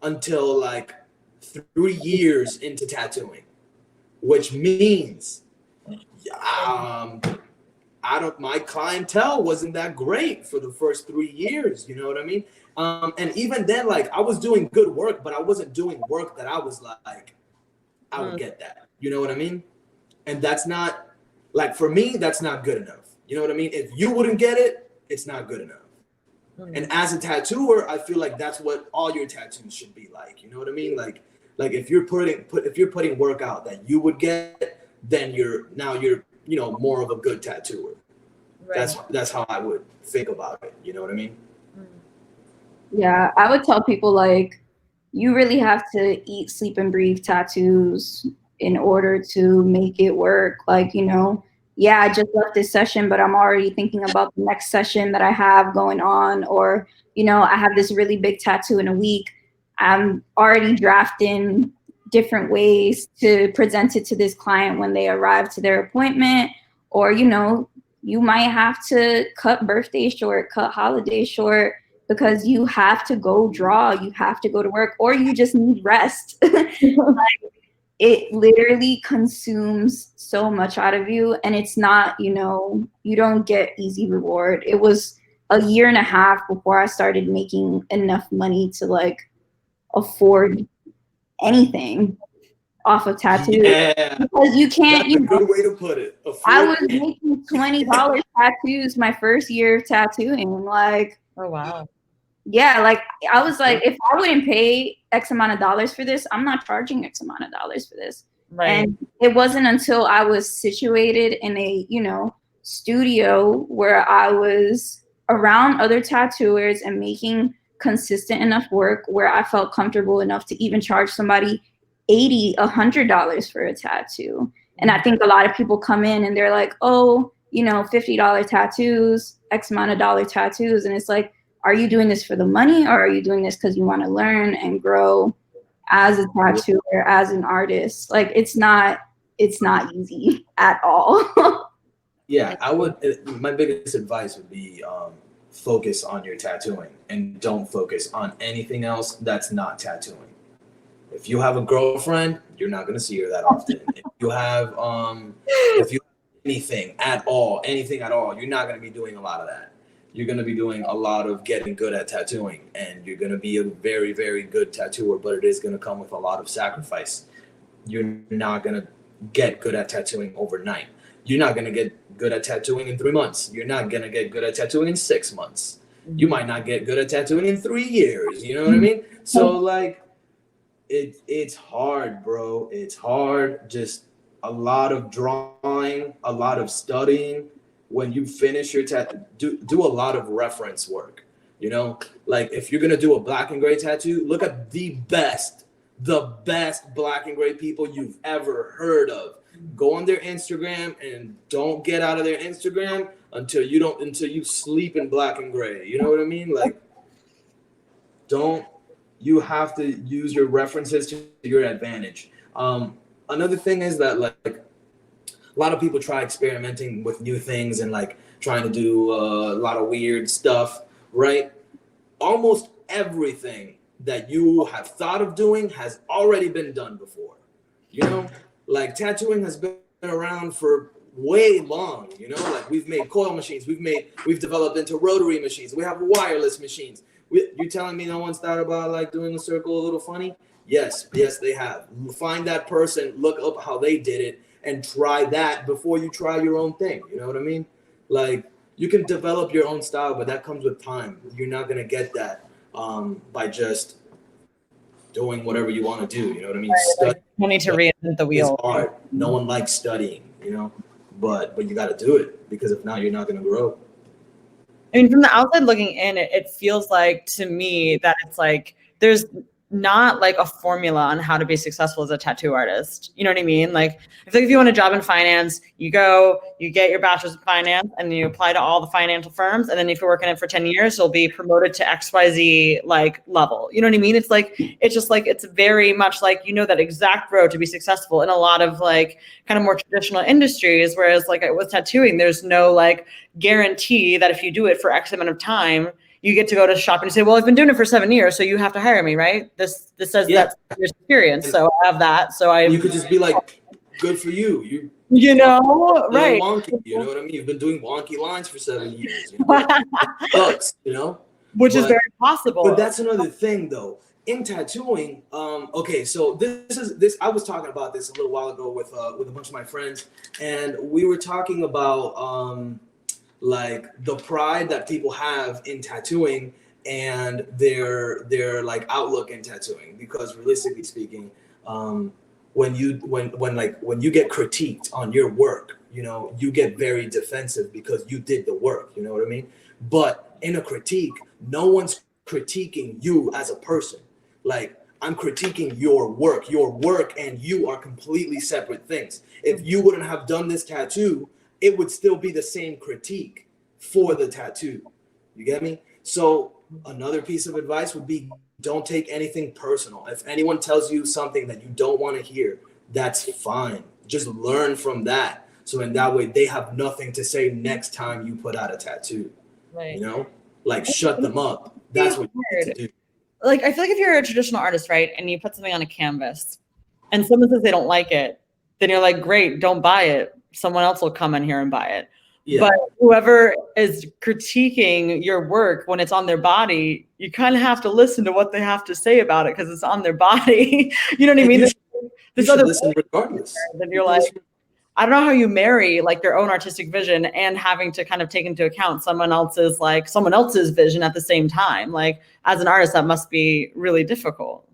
until like 3 years into tattooing, which means my clientele wasn't that great for the first 3 years, you know what I mean? And even then, like, I was doing good work, but I wasn't doing work that I was like, I would get that, you know what I mean? And that's not, like, for me, that's not good enough. You know what I mean? If you wouldn't get it, it's not good enough. And as a tattooer, I feel like that's what all your tattoos should be like. You know what I mean? Like if you're putting work out that you would get, then you're more of a good tattooer. Right. That's how I would think about it. You know what I mean? Yeah, I would tell people, like, you really have to eat, sleep, and breathe tattoos in order to make it work. Like, you know, yeah, I just left this session, but I'm already thinking about the next session that I have going on. Or, you know, I have this really big tattoo in a week. I'm already drafting different ways to present it to this client when they arrive to their appointment. Or, you know, you might have to cut birthday short, cut holiday short, because you have to go draw, you have to go to work, or you just need rest. Like, it literally consumes so much out of you, and it's not, you know, you don't get easy reward. It was a year and a half before I started making enough money to like afford anything off of tattoos. Yeah, because you can't. That's a good way to put it. I was making $20 tattoos my first year of tattooing. Like, oh wow. Yeah, like, I was like, if I wouldn't pay X amount of dollars for this, I'm not charging X amount of dollars for this. Right. And it wasn't until I was situated in a, you know, studio where I was around other tattooers and making consistent enough work where I felt comfortable enough to even charge somebody $80, $100 for a tattoo. And I think a lot of people come in and they're like, oh, you know, $50 tattoos, X amount of dollar tattoos. And it's like, are you doing this for the money, or are you doing this because you want to learn and grow as a tattooer, as an artist? Like, it's not easy at all. Yeah, my biggest advice would be focus on your tattooing and don't focus on anything else that's not tattooing. If you have a girlfriend, you're not going to see her that often. If you have anything at all, you're not going to be doing a lot of that. You're going to be doing a lot of getting good at tattooing, and you're going to be a very, very good tattooer, but it is going to come with a lot of sacrifice. You're not going to get good at tattooing overnight. You're not going to get good at tattooing in 3 months. You're not going to get good at tattooing in 6 months. You might not get good at tattooing in 3 years. You know what I mean? So, like, it's hard, bro. It's hard. Just a lot of drawing, a lot of studying. When you finish your tattoo, do a lot of reference work. You know, like, if you're gonna do a black and gray tattoo, look at the best black and gray people you've ever heard of. Go on their Instagram and don't get out of their Instagram until you sleep in black and gray. You know what I mean? Like, you have to use your references to your advantage. Another thing is that, like, a lot of people try experimenting with new things and, like, trying to do a lot of weird stuff, right? Almost everything that you have thought of doing has already been done before. You know, like, tattooing has been around for way long, you know? Like, we've made coil machines, we've developed into rotary machines, we have wireless machines. You telling me no one's thought about, like, doing a circle a little funny? Yes, they have. Find that person, look up how they did it, and try that before you try your own thing. You know what I mean? Like, you can develop your own style, but that comes with time. You're not gonna get that by just doing whatever you want to do. You know what I mean? Like, you need to reinvent the wheel. It's hard. No one likes studying, you know, but you got to do it, because if not, you're not going to grow. I mean, from the outside looking in, it feels like to me that it's like there's not like a formula on how to be successful as a tattoo artist. You know what I mean? Like, I feel like if you want a job in finance, you go, you get your bachelor's in finance, and you apply to all the financial firms. And then if you're working it for 10 years, you'll be promoted to XYZ like level. You know what I mean? It's like, it's just like, it's very much like, you know, that exact road to be successful in a lot of like kind of more traditional industries. Whereas like with tattooing, there's no like guarantee that if you do it for X amount of time, you get to go to shop and you say, well, I've been doing it for 7 years, so you have to hire me, right? This says that's your experience. So I have that. So you could just be like, good for you. You know, right. Wonky, you know what I mean? You've been doing wonky lines for 7 years. You know? Sucks, you know? Which is very possible. But that's another thing though. In tattooing, okay, so this I was talking about this a little while ago with a bunch of my friends, and we were talking about like the pride that people have in tattooing and their like outlook in tattooing, because realistically speaking, when you get critiqued on your work, you know, you get very defensive because you did the work, you know what I mean? But in a critique, no one's critiquing you as a person. Like, I'm critiquing your work and you are completely separate things. If you wouldn't have done this tattoo, it would still be the same critique for the tattoo. You get me? So another piece of advice would be, don't take anything personal. If anyone tells you something that you don't want to hear, that's fine. Just learn from that. So in that way, they have nothing to say next time you put out a tattoo. Right. You know? Like, shut them up. That's what you need to do. Like, I feel like if you're a traditional artist, right, and you put something on a canvas and someone says they don't like it, then you're like, great, don't buy it. Someone else will come in here and buy it. Yeah. But whoever is critiquing your work when it's on their body, you kind of have to listen to what they have to say about it because it's on their body. You know what I mean? You should listen regardless. Then you're like, I don't know how you marry like your own artistic vision and having to kind of take into account someone else's vision at the same time. Like, as an artist, that must be really difficult.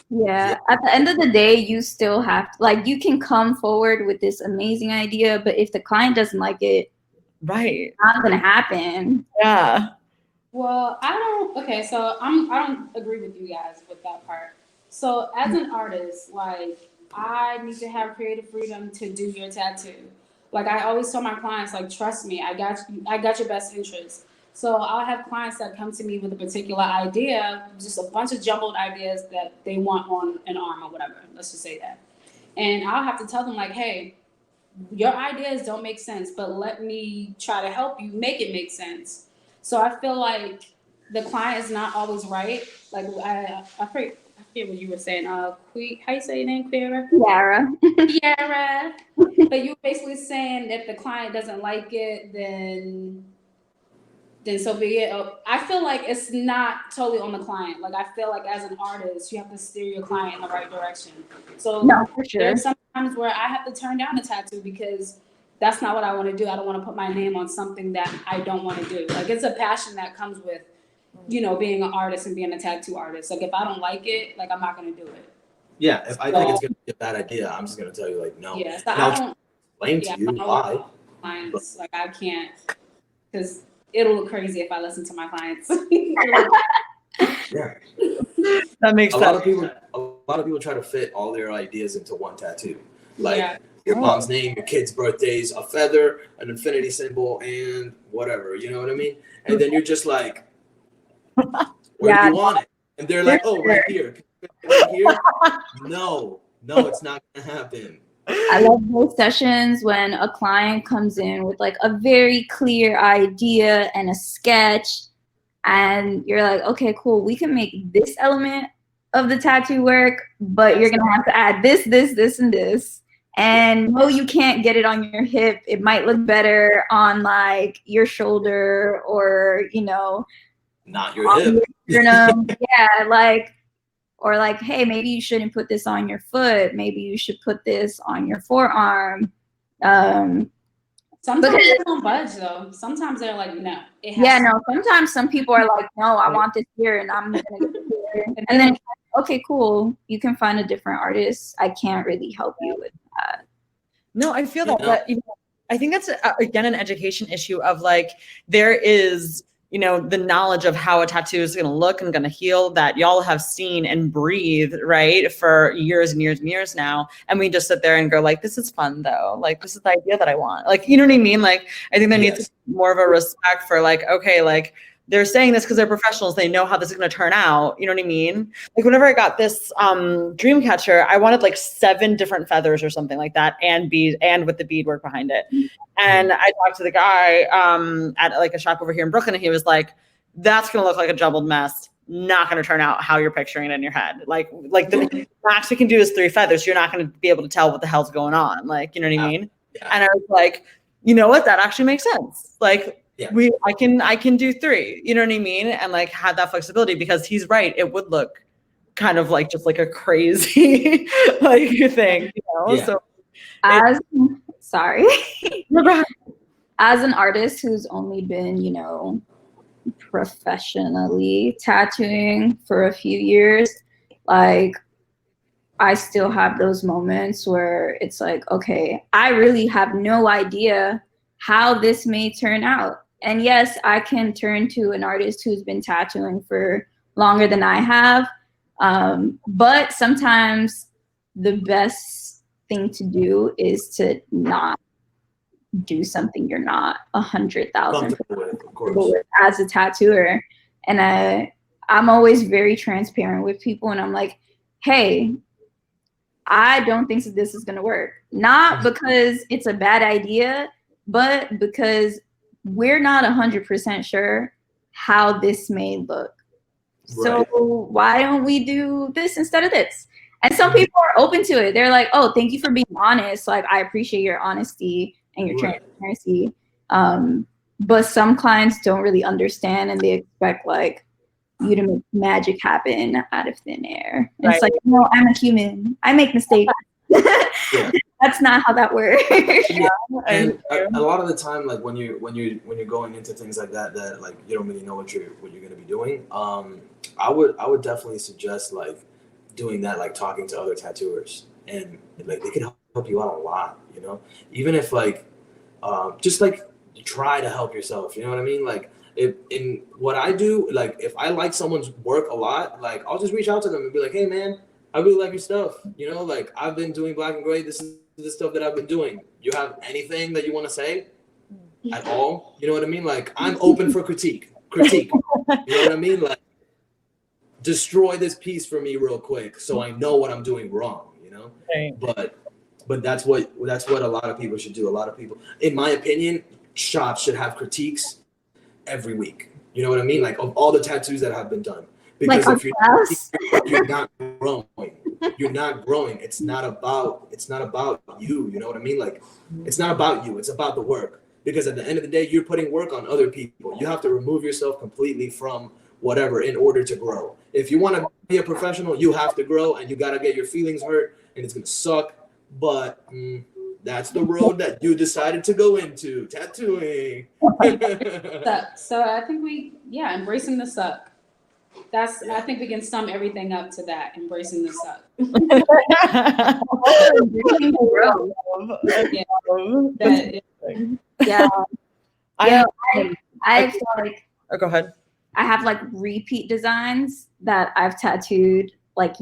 Yeah, at the end of the day, you still have to, like, you can come forward with this amazing idea, but if the client doesn't like it, right, it's not gonna happen. Yeah. Well, I don't agree with you guys with that part. So as an artist, like, I need to have creative freedom to do your tattoo. Like, I always tell my clients, like, trust me, I got your best interest. So I'll have clients that come to me with a particular idea, just a bunch of jumbled ideas that they want on an arm or whatever. Let's just say that. And I'll have to tell them, like, hey, your ideas don't make sense, but let me try to help you make it make sense. So I feel like the client is not always right. Like, I forget what you were saying. How you say your name, Quiara? Quiara. But you were basically saying if the client doesn't like it, then so be it. I feel like it's not totally on the client. Like, I feel like as an artist, you have to steer your client in the right direction. So no, for sure. There's sometimes where I have to turn down a tattoo because that's not what I want to do. I don't want to put my name on something that I don't want to do. Like, it's a passion that comes with, you know, being an artist and being a tattoo artist. Like, if I don't like it, like, I'm not going to do it. Yeah, if I think it's going to be a bad idea, I'm just going to tell you, like, no. Yeah, so I don't explain to you why. Clients, like, I can't, because it'll look crazy if I listen to my clients. Yeah. That makes sense. A lot of people try to fit all their ideas into one tattoo. Like, your mom's name, your kid's birthdays, a feather, an infinity symbol, and whatever. You know what I mean? And then you're just like, where do you want it? And they're like, oh, right here. Right here? No, it's not going to happen. I love those sessions when a client comes in with like a very clear idea and a sketch, and you're like, okay, cool, we can make this element of the tattoo work, but you're gonna have to add this, and this. And no, you can't get it on your hip. It might look better on like your shoulder, or, you know, not your hip. Yeah, like, or like, hey, maybe you shouldn't put this on your foot. Maybe you should put this on your forearm. So Sometimes they don't budge though. Sometimes they're like, no. Sometimes some people are like, no, I want this here and I'm gonna get it here. And then okay, cool. You can find a different artist. I can't really help you with that. No, I feel that, but I think that's again an education issue of like there is, you know, the knowledge of how a tattoo is going to look and going to heal that y'all have seen and breathed, right, for years and years and years now. And we just sit there and go like, this is fun though. Like, this is the idea that I want. Like, you know what I mean? Like, I think there needs to be more of a respect for like, okay, like they're saying this because they're professionals. They know how this is going to turn out. You know what I mean? Like whenever I got this dream catcher, I wanted like 7 different feathers or something like that and bead and with the beadwork behind it. And I talked to the guy at like a shop over here in Brooklyn, and he was like, that's going to look like a jumbled mess. Not going to turn out how you're picturing it in your head. Like the max we can do is 3 feathers. You're not going to be able to tell what the hell's going on. Like, you know what I mean? Yeah. And I was like, you know what? That actually makes sense. Like, I can do 3, you know what I mean? And like have that flexibility because he's right. It would look kind of like just like a crazy like thing, you know? Yeah. So as an artist who's only been, you know, professionally tattooing for a few years, like I still have those moments where it's like, okay, I really have no idea how this may turn out. And yes, I can turn to an artist who's been tattooing for longer than I have. But sometimes the best thing to do is to not do something you're not 100,000% with as a tattooer. And I'm always very transparent with people, and I'm like, hey, I don't think that this is going to work. Not because it's a bad idea, but because we're not 100% sure how this may look. So why don't we do this instead of this? And some people are open to it. They're like, oh, thank you for being honest. Like, I appreciate your honesty and your transparency. But some clients don't really understand, and they expect like you to make magic happen out of thin air. And it's like, no, I'm a human. I make mistakes. That's not how that works. And a lot of the time, like when you're going into things like that like you don't really know what you're going to be doing. I would definitely suggest like doing that, like talking to other tattooers, and like they can help you out a lot. You know, even if like just like try to help yourself. You know what I mean? Like in what I do, like if I like someone's work a lot, like I'll just reach out to them and be like, hey man, I really like your stuff. You know, like I've been doing black and gray. This is the stuff that I've been doing. You have anything that you want to say at all? You know what I mean? Like I'm open for critique. You know what I mean? Like destroy this piece for me real quick so I know what I'm doing wrong, you know? But that's what a lot of people should do. A lot of people, in my opinion, shops should have critiques every week. You know what I mean? Like of all the tattoos that have been done. Because like if you're not growing. You're not growing. It's not about you. You know what I mean? Like it's not about you. It's about the work. Because at the end of the day, you're putting work on other people. You have to remove yourself completely from whatever in order to grow. If you want to be a professional, you have to grow, and you got to get your feelings hurt, and it's going to suck. But that's the road that you decided to go into, tattooing. So I think embracing the suck. I think we can sum everything up to that, embracing the suck. I feel like go ahead. I have like repeat designs that I've tattooed like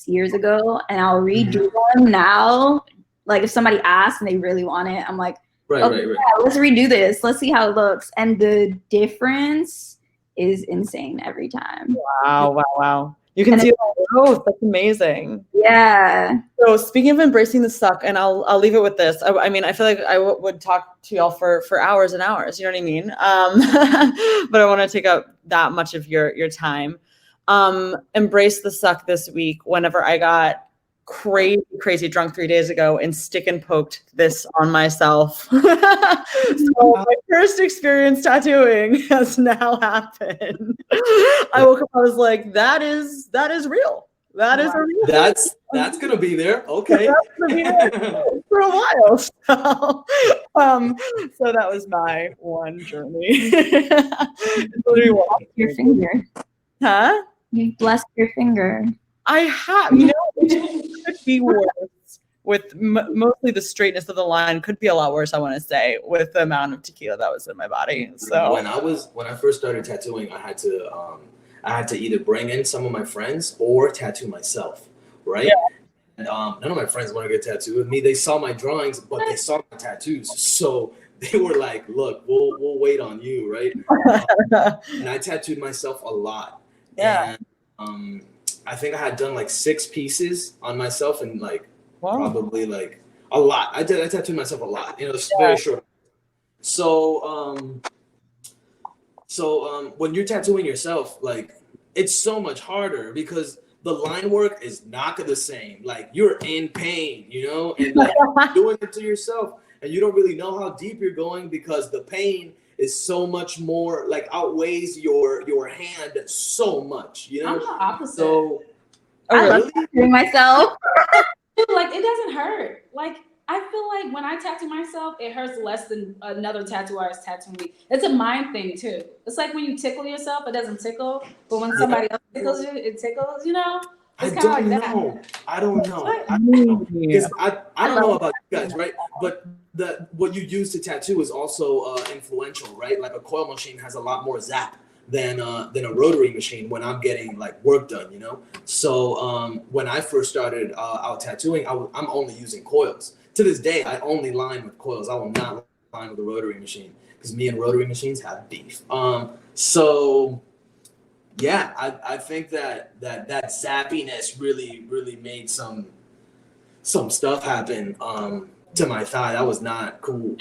years ago, and I'll redo them now. Like if somebody asks and they really want it, I'm like, right. Let's redo this. Let's see how it looks. And the difference is insane every time. Wow. You can see the growth. That's amazing. Yeah. So speaking of embracing the suck, and I'll leave it with this. I mean, I feel like I would talk to y'all for hours and hours. You know what I mean? But I want to take up that much of your time. Embrace the suck this week. Whenever I got crazy drunk 3 days ago and stick and poked this on myself. So my first experience tattooing has now happened. I woke up, I was like, that is real. That is That's gonna be there. Okay. that's gonna be there for a while. So that was my one journey. Your finger. Huh? You blessed your finger. I have, it could be worse with mostly the straightness of the line could be a lot worse, I want to say, with the amount of tequila that was in my body. So when I first started tattooing, I had to either bring in some of my friends or tattoo myself, right? Yeah. And none of my friends want to get tattooed with me. They saw my drawings, but they saw my tattoos, so they were like, "Look, we'll wait on you, right?" And I tattooed myself a lot. Yeah. And I think I had done like 6 pieces on myself, and like probably like a lot. I tattooed myself a lot. It's very short. So when you're tattooing yourself, like it's so much harder because the line work is not the same. Like you're in pain, and like doing it to yourself, and you don't really know how deep you're going because the pain is so much more, like outweighs your hand so much, I'm the opposite. So I love tattooing myself. Like it doesn't hurt. Like I feel like when I tattoo myself, it hurts less than another tattoo artist tattooing me. It's a mind thing too. It's like when you tickle yourself, it doesn't tickle, but when somebody else tickles you, it tickles. It's kind of like that. I don't know. I don't know about you guys, right? But what you use to tattoo is also influential, right? Like a coil machine has a lot more zap than a rotary machine when I'm getting like work done, So when I first started out tattooing, I'm only using coils. To this day, I only line with coils. I will not line with a rotary machine because me and rotary machines have beef. So yeah, I think that zappiness really made some stuff happen to my thigh. That was not cool.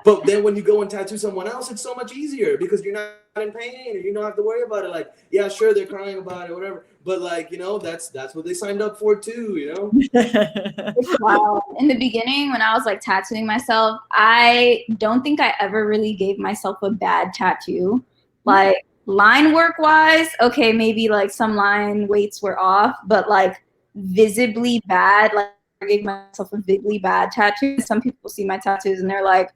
But then when you go and tattoo someone else, it's so much easier because you're not in pain and you don't have to worry about it. Like, yeah, sure, they're crying about it, whatever. But like, that's what they signed up for too, Wow. In the beginning, when I was like tattooing myself, I don't think I ever really gave myself a bad tattoo. Like line work wise, okay, maybe like some line weights were off, but like visibly bad, like I gave myself a visibly bad tattoo. Some people see my tattoos and they're like,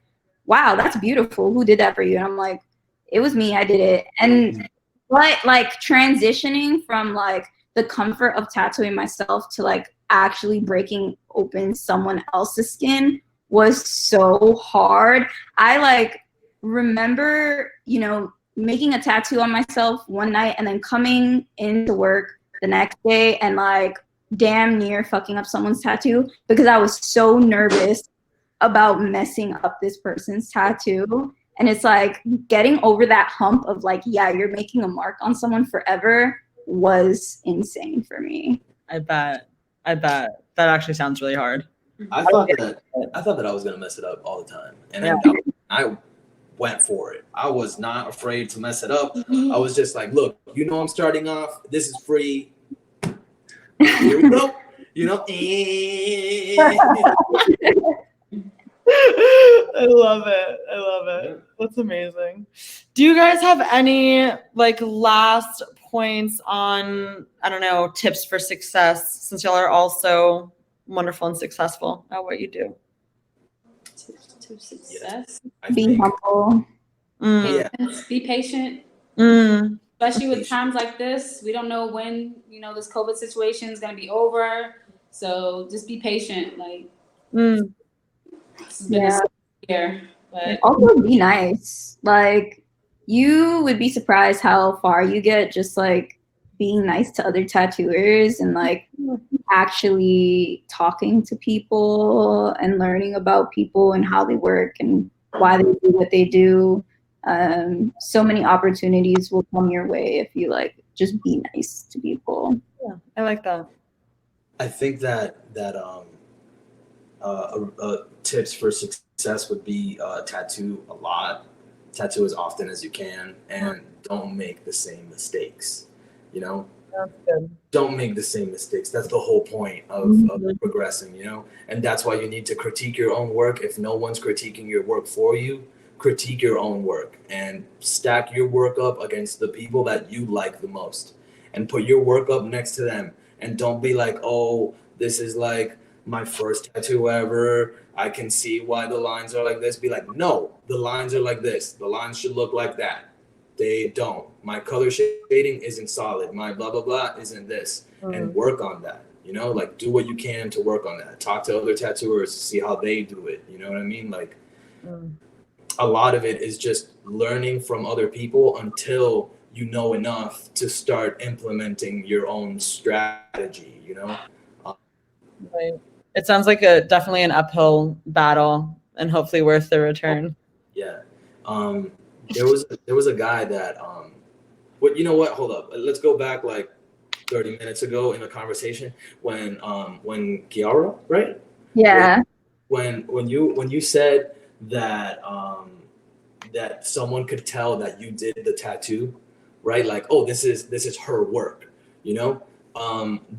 wow, that's beautiful. Who did that for you? And I'm like, it was me, I did it. And like transitioning from like the comfort of tattooing myself to like actually breaking open someone else's skin was so hard. I like remember, making a tattoo on myself one night and then coming into work the next day and like damn near fucking up someone's tattoo because I was so nervous about messing up this person's tattoo. And it's like getting over that hump of like, yeah, you're making a mark on someone forever was insane for me. I bet that actually sounds really hard. I thought that I was gonna mess it up all the time, and I went for it. I was not afraid to mess it up. I was just like, look, I'm starting off. This is free. Here we go. I love it. That's amazing. Do you guys have any like last points on, I don't know, tips for success, since y'all are all so wonderful and successful at what you do? Tips to success. Be humble. Be patient. Especially with times like this. We don't know when, this COVID situation is going to be over. So just be patient. Like, here, but also be nice. Like you would be surprised how far you get just like being nice to other tattooers and like actually talking to people and learning about people and how they work and why they do what they do. So many opportunities will come your way if you like just be nice to people. Yeah, I like that. I think that tips for success would be tattoo a lot, tattoo as often as you can, and don't make the same mistakes. That's good. Don't make the same mistakes. That's the whole point of progressing, and that's why you need to critique your own work. If no one's critiquing your work for you, critique your own work and stack your work up against the people that you like the most. and put your work up next to them. And don't be like, oh, this is like my first tattoo ever. I can see why the lines are like this. Be like, no, the lines are like this. The lines should look like that. They don't. My color shading isn't solid. My blah, blah, blah isn't this. And work on that. You know, like do what you can to work on that. Talk to other tattooers to see how they do it. You know what I mean? Like a lot of it is just learning from other people until you know enough to start implementing your own strategy, you know? Right. It sounds like definitely an uphill battle and hopefully worth the return. Yeah. There was a guy that, you know what? Hold up. Let's go back like 30 minutes ago in a conversation when Quiara, right? Yeah. When you said that that someone could tell that you did the tattoo, right? Like, oh, this is her work, you know?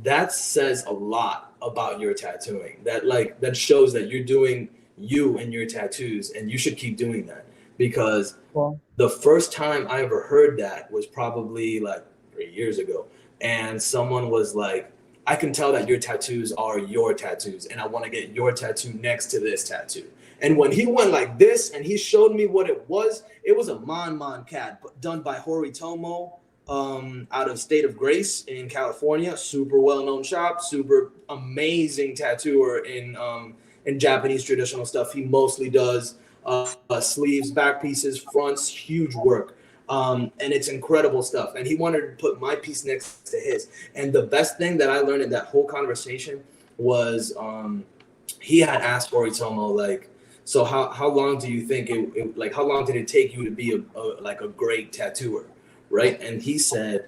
That says a lot about your tattooing. That shows that you're doing you and your tattoos, and you should keep doing that, because the first time I ever heard that was probably like 3 years ago. And someone was like, I can tell that your tattoos are your tattoos, and I want to get your tattoo next to this tattoo. And when he went like this and he showed me what it was a Mon cat done by Horitomo out of State of Grace in California. Super well-known shop, super amazing tattooer in Japanese traditional stuff. He mostly does sleeves, back pieces, fronts, huge work. And it's incredible stuff. And he wanted to put my piece next to his. And the best thing that I learned in that whole conversation was he had asked Horitomo, like, so how long do you think like how long did it take you to be a great tattooer, right? And he said,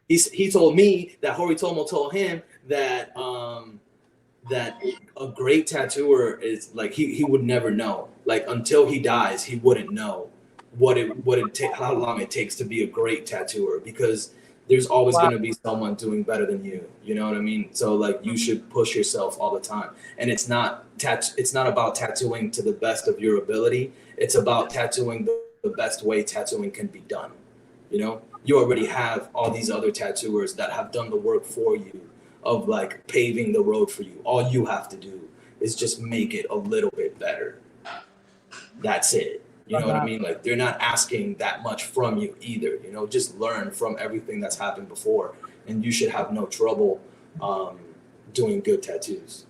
he told me that Horitomo told him that that a great tattooer is like he would never know, like until he dies he wouldn't know how long it takes to be a great tattooer, because there's always going to be someone doing better than you. You know what I mean? So like you should push yourself all the time. And it's not about tattooing to the best of your ability. It's about tattooing the best way tattooing can be done. You know, you already have all these other tattooers that have done the work for you of like paving the road for you. All you have to do is just make it a little bit better. That's it. You know what I mean? Like they're not asking that much from you either, you know, just learn from everything that's happened before, and you should have no trouble doing good tattoos.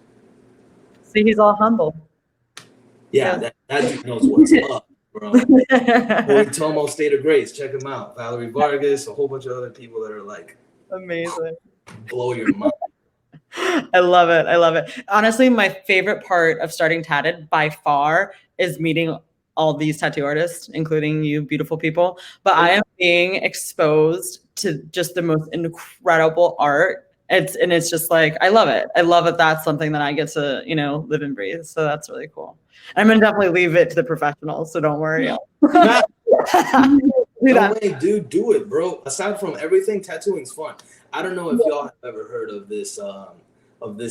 See, he's all humble. Yeah, that dude knows what's up, bro. Horitomo, State of Grace, check him out. Valerie Vargas, a whole bunch of other people that are like amazing. Blow your mind. I love it. I love it. Honestly, my favorite part of starting Tattd by far is meeting all these tattoo artists, including you beautiful people. But I am being exposed to just the most incredible art. It's just like, I love it. I love it. That's something that I get to, you know, live and breathe. So that's really cool. I'm going to definitely leave it to the professionals. So don't worry. No way, dude, do it, bro. Aside from everything, tattooing's fun. I don't know if y'all have ever heard of this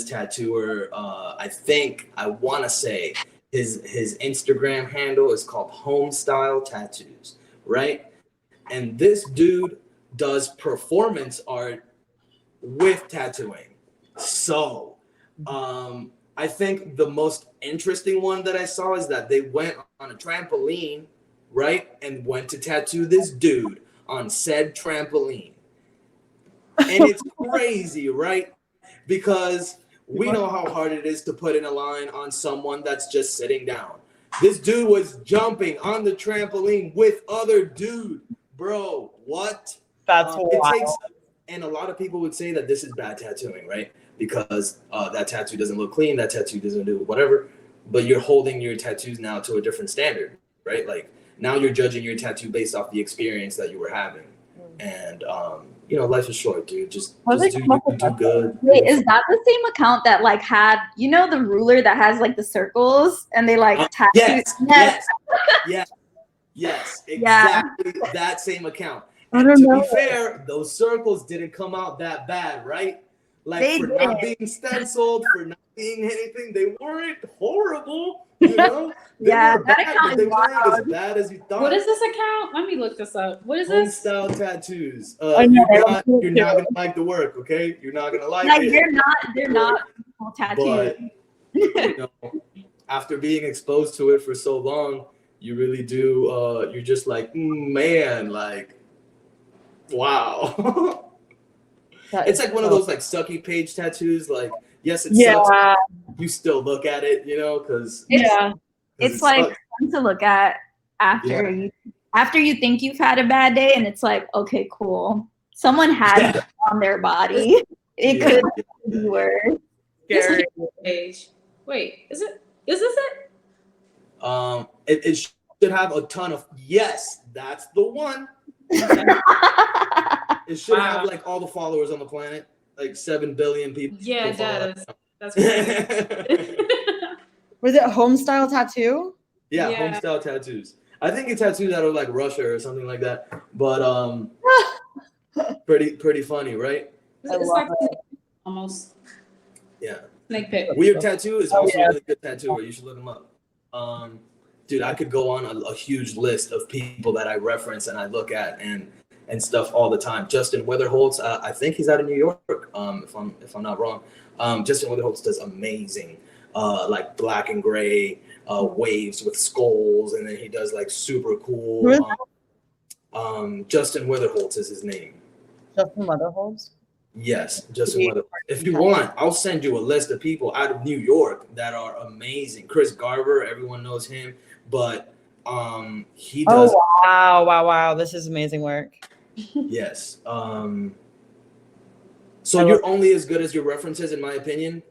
tattooer. I want to say his Instagram handle is called Homestyle Tattoos, right? And this dude does performance art with tattooing. So I think the most interesting one that I saw is that they went on a trampoline, right? And went to tattoo this dude on said trampoline. And it's crazy, right? Because we know how hard it is to put in a line on someone that's just sitting down. This dude was jumping on the trampoline with other dude. Bro, what? That's wild. And a lot of people would say that this is bad tattooing, right? Because that tattoo doesn't look clean, that tattoo doesn't do whatever. But you're holding your tattoos now to a different standard, right? Like now you're judging your tattoo based off the experience that you were having. And you know, life is short, dude. Just do good. Wait, is that the same account that like had, you know, the ruler that has like the circles and they like tattoo? Yes, exactly. That same account. And to be fair, those circles didn't come out that bad, right? Like not being stenciled, for not being anything, they weren't horrible. You know? Yeah, were that bad, account but they is weren't wild. as bad as you thought. What is this account? Let me look this up. What is Home this? style tattoos. I know, You're not gonna like the work, okay? You're not gonna like Like it. they're not beautiful tattoos. But you know, after being exposed to it for so long, you really do. You're just like, man, like, wow. It's like one of those like sucky page tattoos. Like, yes, it sucks. You still look at it, you know, because It's like fun to look at after you think you've had a bad day, and it's like, okay, cool. Someone had it on their body. It could be worse. Scary. Page. Wait, is this it? It should have a ton of that's the one. It should have like all the followers on the planet, like 7 billion people. Yeah, it does. That's crazy. Was it home style tattoo? Yeah, home style tattoos. I think it's tattoos out of like Russia or something like that. But pretty funny, right? It's like almost. Yeah. Snake pit. Weird Tattoo is also a really good tattooer. You should look him up. Dude, I could go on a huge list of people that I reference and I look at and stuff all the time. Justin Witherholtz, I think he's out of New York, if I'm not wrong. Justin Witherholtz does amazing, like black and gray waves with skulls, and then he does like super cool. Justin Witherholtz is his name. Justin Witherholtz? Yes, Justin Witherholtz. If you want, I'll send you a list of people out of New York that are amazing. Chris Garver, everyone knows him, but he does. Oh wow! This is amazing work. Yes. So you're only as good as your references, in my opinion.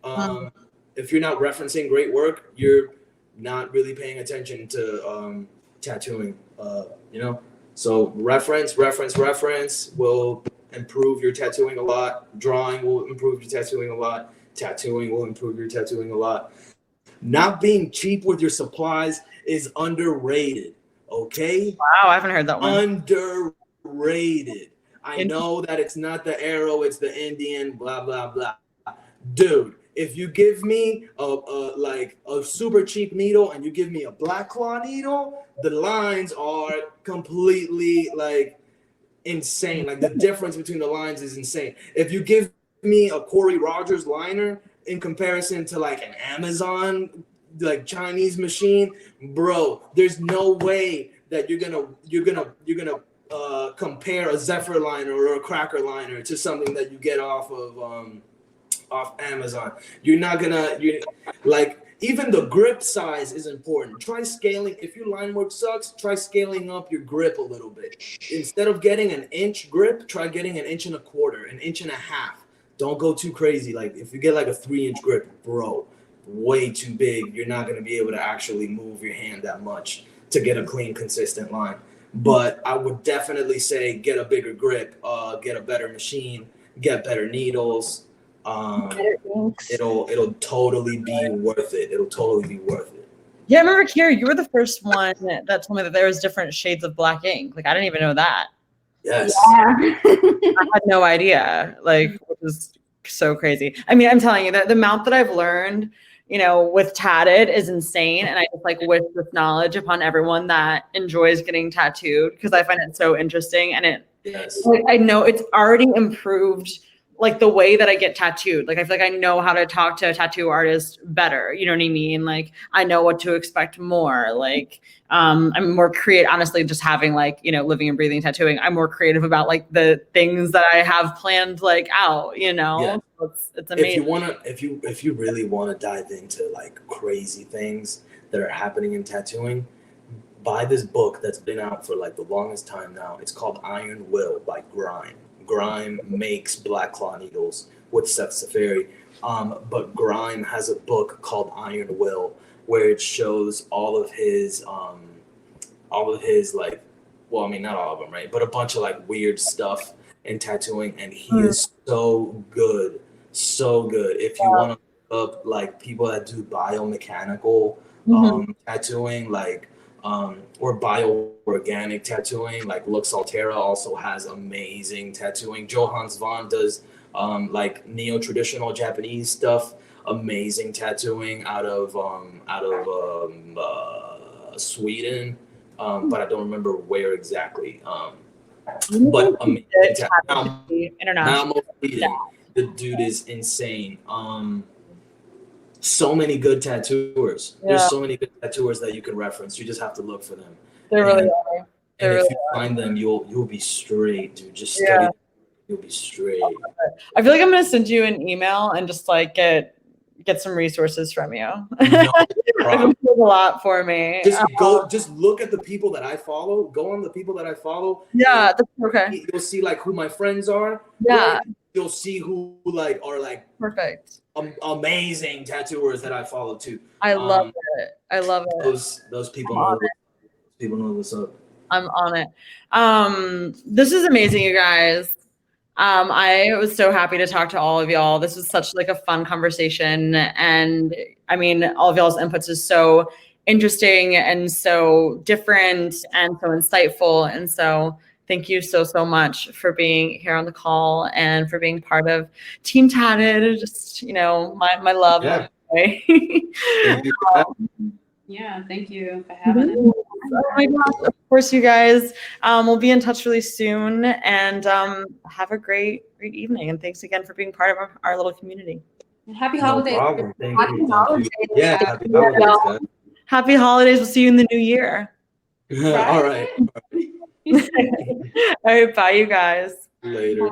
If you're not referencing great work, you're not really paying attention to tattooing. You know, so reference will improve your tattooing a lot. Drawing will improve your tattooing a lot. Tattooing will improve your tattooing a lot. Not being cheap with your supplies is underrated. Okay. Wow, I haven't heard that one. Underrated. I know that it's not the arrow, it's the Indian, blah blah blah. Dude, if you give me a super cheap needle and you give me a black claw needle, the lines are completely like insane. Like the difference between the lines is insane. If you give me a Corey Rogers liner in comparison to like an Amazon like Chinese machine, bro, there's no way that you're gonna compare a Zephyr liner or a Cracker liner to something that you get off Amazon. You're not gonna even the grip size is important. Try scaling. If your line work sucks, try scaling up your grip a little bit. Instead of getting an inch grip, try getting an 1.25 inches, 1.5 inches. Don't go too crazy. Like if you get like a 3-inch grip, bro, way too big. You're not gonna be able to actually move your hand that much to get a clean, consistent line. But I would definitely say get a bigger grip, get a better machine, get better needles. It'll totally be worth it. It'll totally be worth it. Yeah, I remember, Quiara, you were the first one that told me that there was different shades of black ink. Like I didn't even know that. Yes. Yeah. I had no idea. Like, which is so crazy. I mean, I'm telling you that the amount that I've learned, you know, with Tattd is insane. And I just like wish this knowledge upon everyone that enjoys getting tattooed because I find it so interesting. And like, I know it's already improved like the way that I get tattooed. Like I feel like I know how to talk to a tattoo artist better. You know what I mean? Like I know what to expect more. Like I'm more creative, honestly, just having like, you know, living and breathing tattooing. I'm more creative about like the things that I have planned like out, you know. Yeah. So it's amazing. If you really want to dive into like crazy things that are happening in tattooing, buy this book that's been out for like the longest time now. It's called Iron Will by Grime. Grime makes black claw needles with Seth Safari, but Grime has a book called Iron Will where it shows all of his like, well, I mean not all of them, right, but a bunch of like weird stuff in tattooing, and he is so good. If you want to look up like people that do biomechanical tattooing, like or bioorganic tattooing, like Lux Altera also has amazing tattooing. Johannes Von does like neo-traditional Japanese stuff. amazing tattooing out of Sweden, but I don't remember where exactly. But international. The dude is insane. So many good tattooers. Yeah. There's so many good tattooers that you can reference. You just have to look for them. They really are. And if you find them, you'll be straight, dude. Just study. You'll be straight. I feel like I'm gonna send you an email and just like get some resources from you. No It was a lot for me. Just look at the people that I follow. Go on the people that I follow. Yeah, that's okay. You'll see like who my friends are. Yeah. You'll see who like are like perfect. Amazing tattooers that I follow too. I love it. I love it. Those people know. People know what's up. I'm on it. This is amazing, you guys. I was so happy to talk to all of y'all. This was such like a fun conversation. And I mean, all of y'all's inputs is so interesting and so different and so insightful. And so thank you so much for being here on the call and for being part of Team Tattd. Just, my love. Yeah. Yeah, thank you for having us. Oh my gosh, of course, you guys. We'll be in touch really soon, and have a great evening. And thanks again for being part of our little community. And happy holidays. No problem. Thank Happy you. holidays. Yeah, happy holidays, guys. Happy holidays. We'll see you in the new year. All right. All right, bye, you guys. Later.